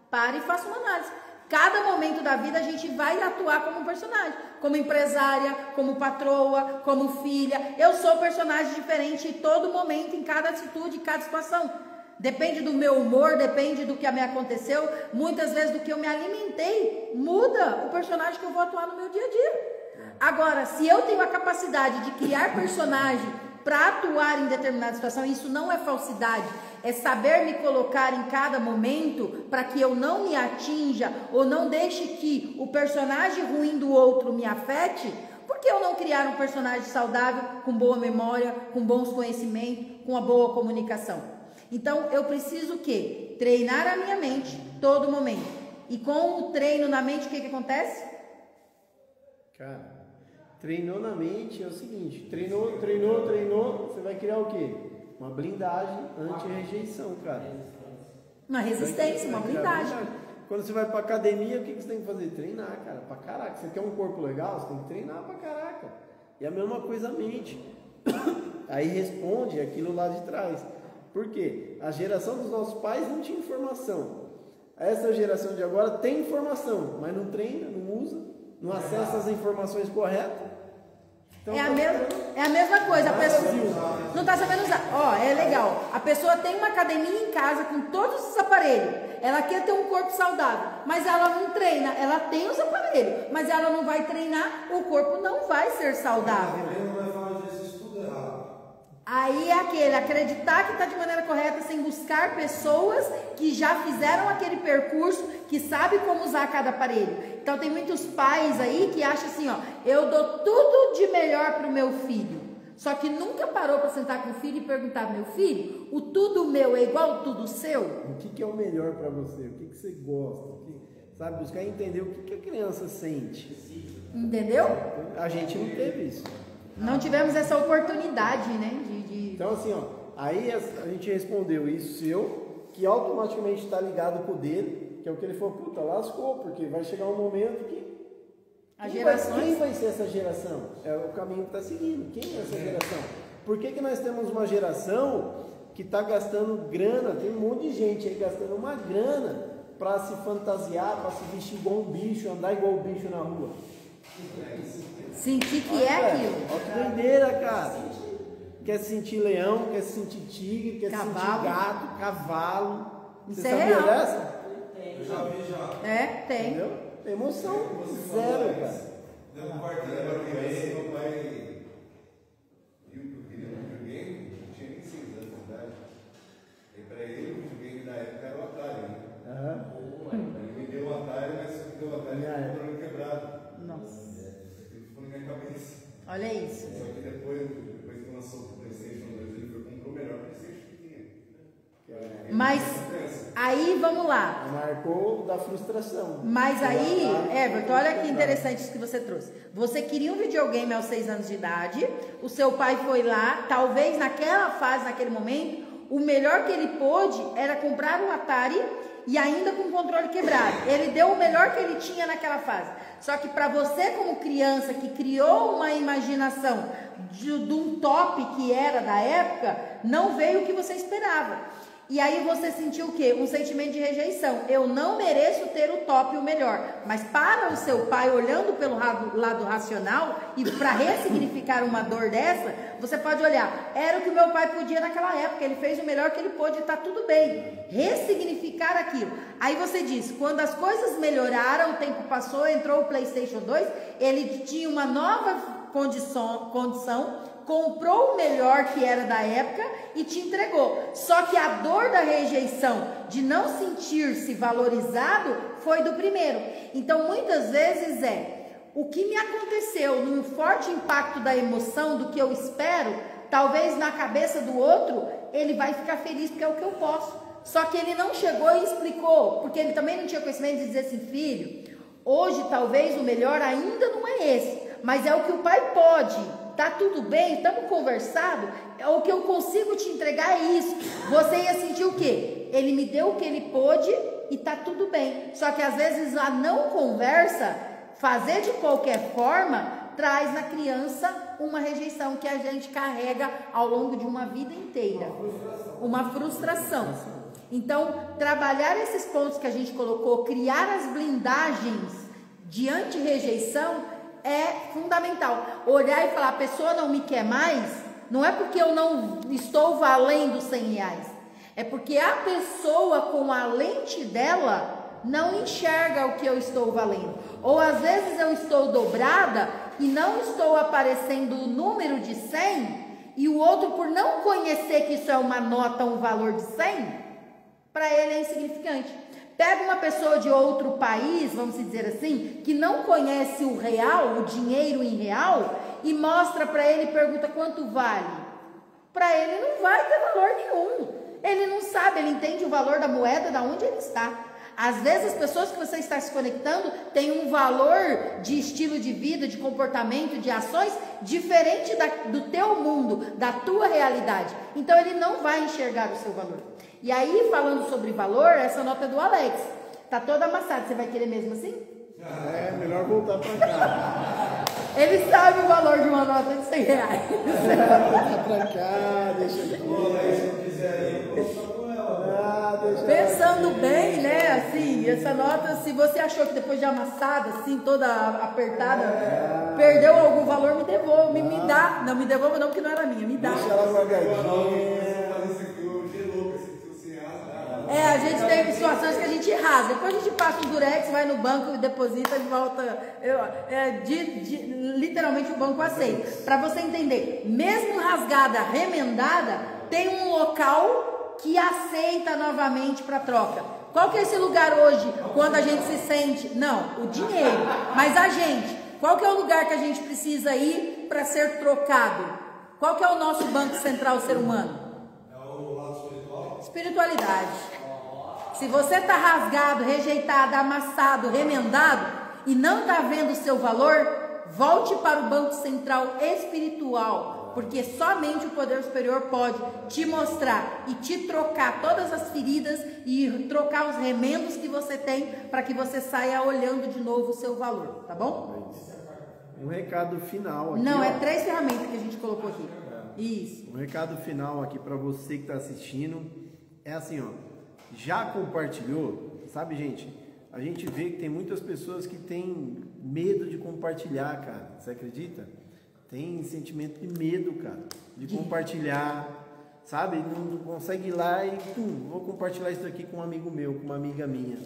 Pare e faça uma análise. Cada momento da vida a gente vai atuar como um personagem, como empresária, como patroa, como filha. Eu sou personagem diferente em todo momento, em cada atitude, em cada situação. Depende do meu humor, depende do que me aconteceu, muitas vezes do que eu me alimentei, muda o personagem que eu vou atuar no meu dia a dia. Agora, se eu tenho a capacidade de criar personagem para atuar em determinada situação, isso não é falsidade, é saber me colocar em cada momento para que eu não me atinja ou não deixe que o personagem ruim do outro me afete. Por que eu não criar um personagem saudável, com boa memória, com bons conhecimentos, com uma boa comunicação? Então, eu preciso o quê? Treinar a minha mente todo momento. E com o treino na mente, o que acontece? Cara, treinou na mente é o seguinte, treinou, você vai criar o quê? Uma blindagem anti-rejeição, cara. Uma resistência, uma blindagem. Quando você vai pra academia, o que você tem que fazer? Treinar, cara, pra caraca. Você quer um corpo legal? Você tem que treinar pra caraca. E a mesma coisa a mente. Aí responde aquilo lá de trás. Por quê? A geração dos nossos pais não tinha informação. Essa geração de agora tem informação, mas não treina, não usa, não acessa as informações corretas. Então, é a mesma coisa, a pessoa não está sabendo usar. Ó, é legal. A pessoa tem uma academia em casa com todos os aparelhos. Ela quer ter um corpo saudável, mas ela não treina. Ela tem os aparelhos, mas ela não vai treinar. O corpo não vai ser saudável. Aí é aquele, acreditar que está de maneira correta, sem buscar pessoas que já fizeram aquele percurso, que sabem como usar cada aparelho. Então tem muitos pais aí que acham assim, ó, eu dou tudo de melhor para o meu filho. Só que nunca parou para sentar com o filho e perguntar, meu filho, o tudo meu é igual ao tudo seu? O que é o melhor para você? O que você gosta? Sabe, buscar entender o que a criança sente. Entendeu? A gente não teve isso. Não tivemos essa oportunidade, né? Então assim, ó, aí a gente respondeu isso seu, que automaticamente está ligado com o dele, que é o que ele falou, puta, lascou, porque vai chegar um momento que... Quem vai ser essa geração? É o caminho que está seguindo. Quem é essa geração? Por que nós temos uma geração que está gastando grana, tem um monte de gente aí gastando uma grana para se fantasiar, para se vestir igual um bicho, andar igual um bicho na rua? Sentir que é aquilo. Olha que doideira, cara. Quer sentir leão, quer sentir tigre, quer sentir gato, cavalo. Isso Você é sabia real. dessa? Eu já vi. É, tem. Entendeu? Emoção zero, cara. Deu um quartinho para criança, meu pai viu que eu queria um videogame, não tinha nem 6 anos de idade. E para ele, o videogame da época era o Atari, né? Ele me deu o Atari, mas só que deu o Atari com o controle quebrado. Nossa. Ele ficou na minha cabeça. Olha isso. Só que depois que lançou o PlayStation 2, ele foi comprou o melhor PlayStation que tinha. Mas aí vamos lá. Marcou da frustração. Mas aí, Everton, olha que interessante isso que você trouxe. Você queria um videogame aos 6 anos de idade, o seu pai foi lá, talvez naquela fase, naquele momento, o melhor que ele pôde era comprar um Atari e ainda com o controle quebrado. Ele deu o melhor que ele tinha naquela fase. Só que para você como criança que criou uma imaginação de um top que era da época, não veio o que você esperava. E aí você sentiu o quê? Um sentimento de rejeição. Eu não mereço ter o top e o melhor. Mas para o seu pai, olhando pelo lado racional e para ressignificar uma dor dessa, você pode olhar, era o que o meu pai podia naquela época, ele fez o melhor que ele pôde e está tudo bem. Ressignificar aquilo. Aí você diz, quando as coisas melhoraram, o tempo passou, entrou o PlayStation 2, ele tinha uma nova condição, comprou o melhor que era da época e te entregou. Só que a dor da rejeição, de não sentir-se valorizado, foi do primeiro. Então, muitas vezes o que me aconteceu num forte impacto da emoção, do que eu espero, talvez na cabeça do outro, ele vai ficar feliz porque é o que eu posso. Só que ele não chegou e explicou, porque ele também não tinha conhecimento de dizer assim, filho, hoje talvez o melhor ainda não é esse, mas é o que o pai pode. Tá tudo bem? Estamos conversando? O que eu consigo te entregar é isso. Você ia sentir o quê? Ele me deu o que ele pôde e tá tudo bem. Só que às vezes a não conversa, fazer de qualquer forma, traz na criança uma rejeição que a gente carrega ao longo de uma vida inteira. Uma frustração. Então, trabalhar esses pontos que a gente colocou, criar as blindagens de anti-rejeição é fundamental. Olhar e falar, a pessoa não me quer mais, não é porque eu não estou valendo R$100. É porque a pessoa com a lente dela não enxerga o que eu estou valendo. Ou às vezes eu estou dobrada e não estou aparecendo o número de 100 e o outro, por não conhecer que isso é uma nota, um valor de 100, para ele é insignificante. Pega uma pessoa de outro país, vamos dizer assim, que não conhece o real, o dinheiro em real, e mostra para ele e pergunta quanto vale. Para ele não vai ter valor nenhum. Ele não sabe, ele entende o valor da moeda, da onde ele está. Às vezes as pessoas que você está se conectando têm um valor de estilo de vida, de comportamento, de ações diferente do teu mundo, da tua realidade. Então ele não vai enxergar o seu valor. E aí, falando sobre valor, essa nota é do Alex. Tá toda amassada, você vai querer mesmo assim? É, melhor voltar pra cá. Ele sabe o valor de uma nota de R$100. Voltar pra cá, deixa aqui. Se quiser aí, eu vou com ela. Pensando bem, né, assim, essa nota, se você achou que depois de amassada, assim, toda apertada, perdeu algum valor, me devolve, me dá. Não, me devolva não, porque não era minha, me dá. Deixa ela guardadinha. A gente tem situações que a gente rasga, depois a gente passa o durex, vai no banco, deposita e volta, literalmente o banco aceita. Para você entender, mesmo rasgada, remendada, tem um local que aceita novamente para troca. Qual que é esse lugar hoje, quando a gente se sente, não, o dinheiro, mas a gente, qual que é o lugar que a gente precisa ir para ser trocado? Qual que é o nosso banco central, ser humano? É o lado espiritual? Espiritualidade. Se você está rasgado, rejeitado, amassado, remendado e não está vendo o seu valor, volte para o banco central espiritual, porque somente o poder superior pode te mostrar e te trocar todas as feridas e trocar os remendos que você tem para que você saia olhando de novo o seu valor, tá bom? Um recado final aqui. Não, ó. é 3 ferramentas que a gente colocou aqui. Isso. Um recado final aqui para você que está assistindo é assim, ó. Já compartilhou? Sabe, gente? A gente vê que tem muitas pessoas que têm medo de compartilhar, cara. Você acredita? Tem sentimento de medo, cara, de compartilhar, sabe? Não consegue ir lá e vou compartilhar isso aqui com um amigo meu, com uma amiga minha.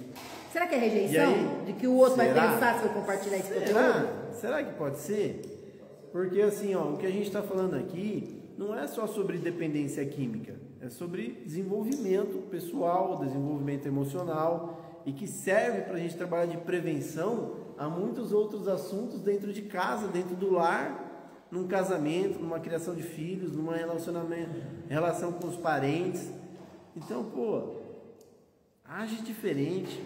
Será que é rejeição? De que o outro vai pensar se eu compartilhar esse conteúdo? Será que pode ser? Porque assim, ó, o que a gente está falando aqui não é só sobre dependência química, é sobre desenvolvimento pessoal, desenvolvimento emocional, e que serve para a gente trabalhar de prevenção a muitos outros assuntos dentro de casa, dentro do lar, num casamento, numa criação de filhos, numa relação com os parentes. Então, pô, age diferente,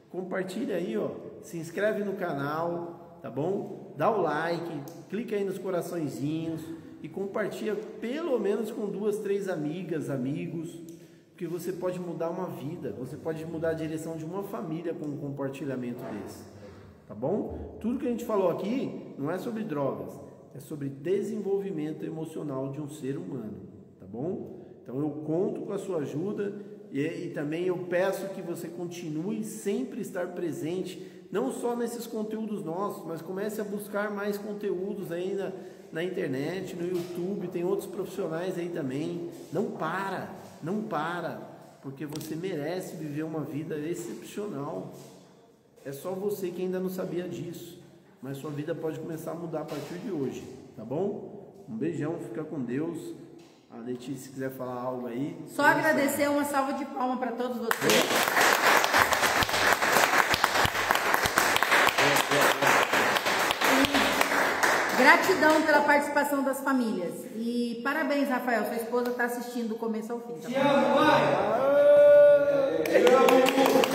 compartilha aí, ó, se inscreve no canal, tá bom? Dá o like, clica aí nos coraçõezinhos e compartilha pelo menos com 2, 3 amigas, amigos, porque você pode mudar uma vida, você pode mudar a direção de uma família com um compartilhamento desse, tá bom? Tudo que a gente falou aqui não é sobre drogas, é sobre desenvolvimento emocional de um ser humano, tá bom? Então eu conto com a sua ajuda e também eu peço que você continue sempre estar presente, não só nesses conteúdos nossos, mas comece a buscar mais conteúdos aí na internet, no YouTube, tem outros profissionais aí também. Não para, porque você merece viver uma vida excepcional. É só você que ainda não sabia disso, mas sua vida pode começar a mudar a partir de hoje, tá bom? Um beijão, fica com Deus. A Letícia, se quiser falar algo aí. Só agradecer, uma salva de palmas para todos vocês. Gratidão pela participação das famílias. E parabéns, Rafael. Sua esposa está assistindo do começo ao fim. Tá? Te amo, mãe! Te amo!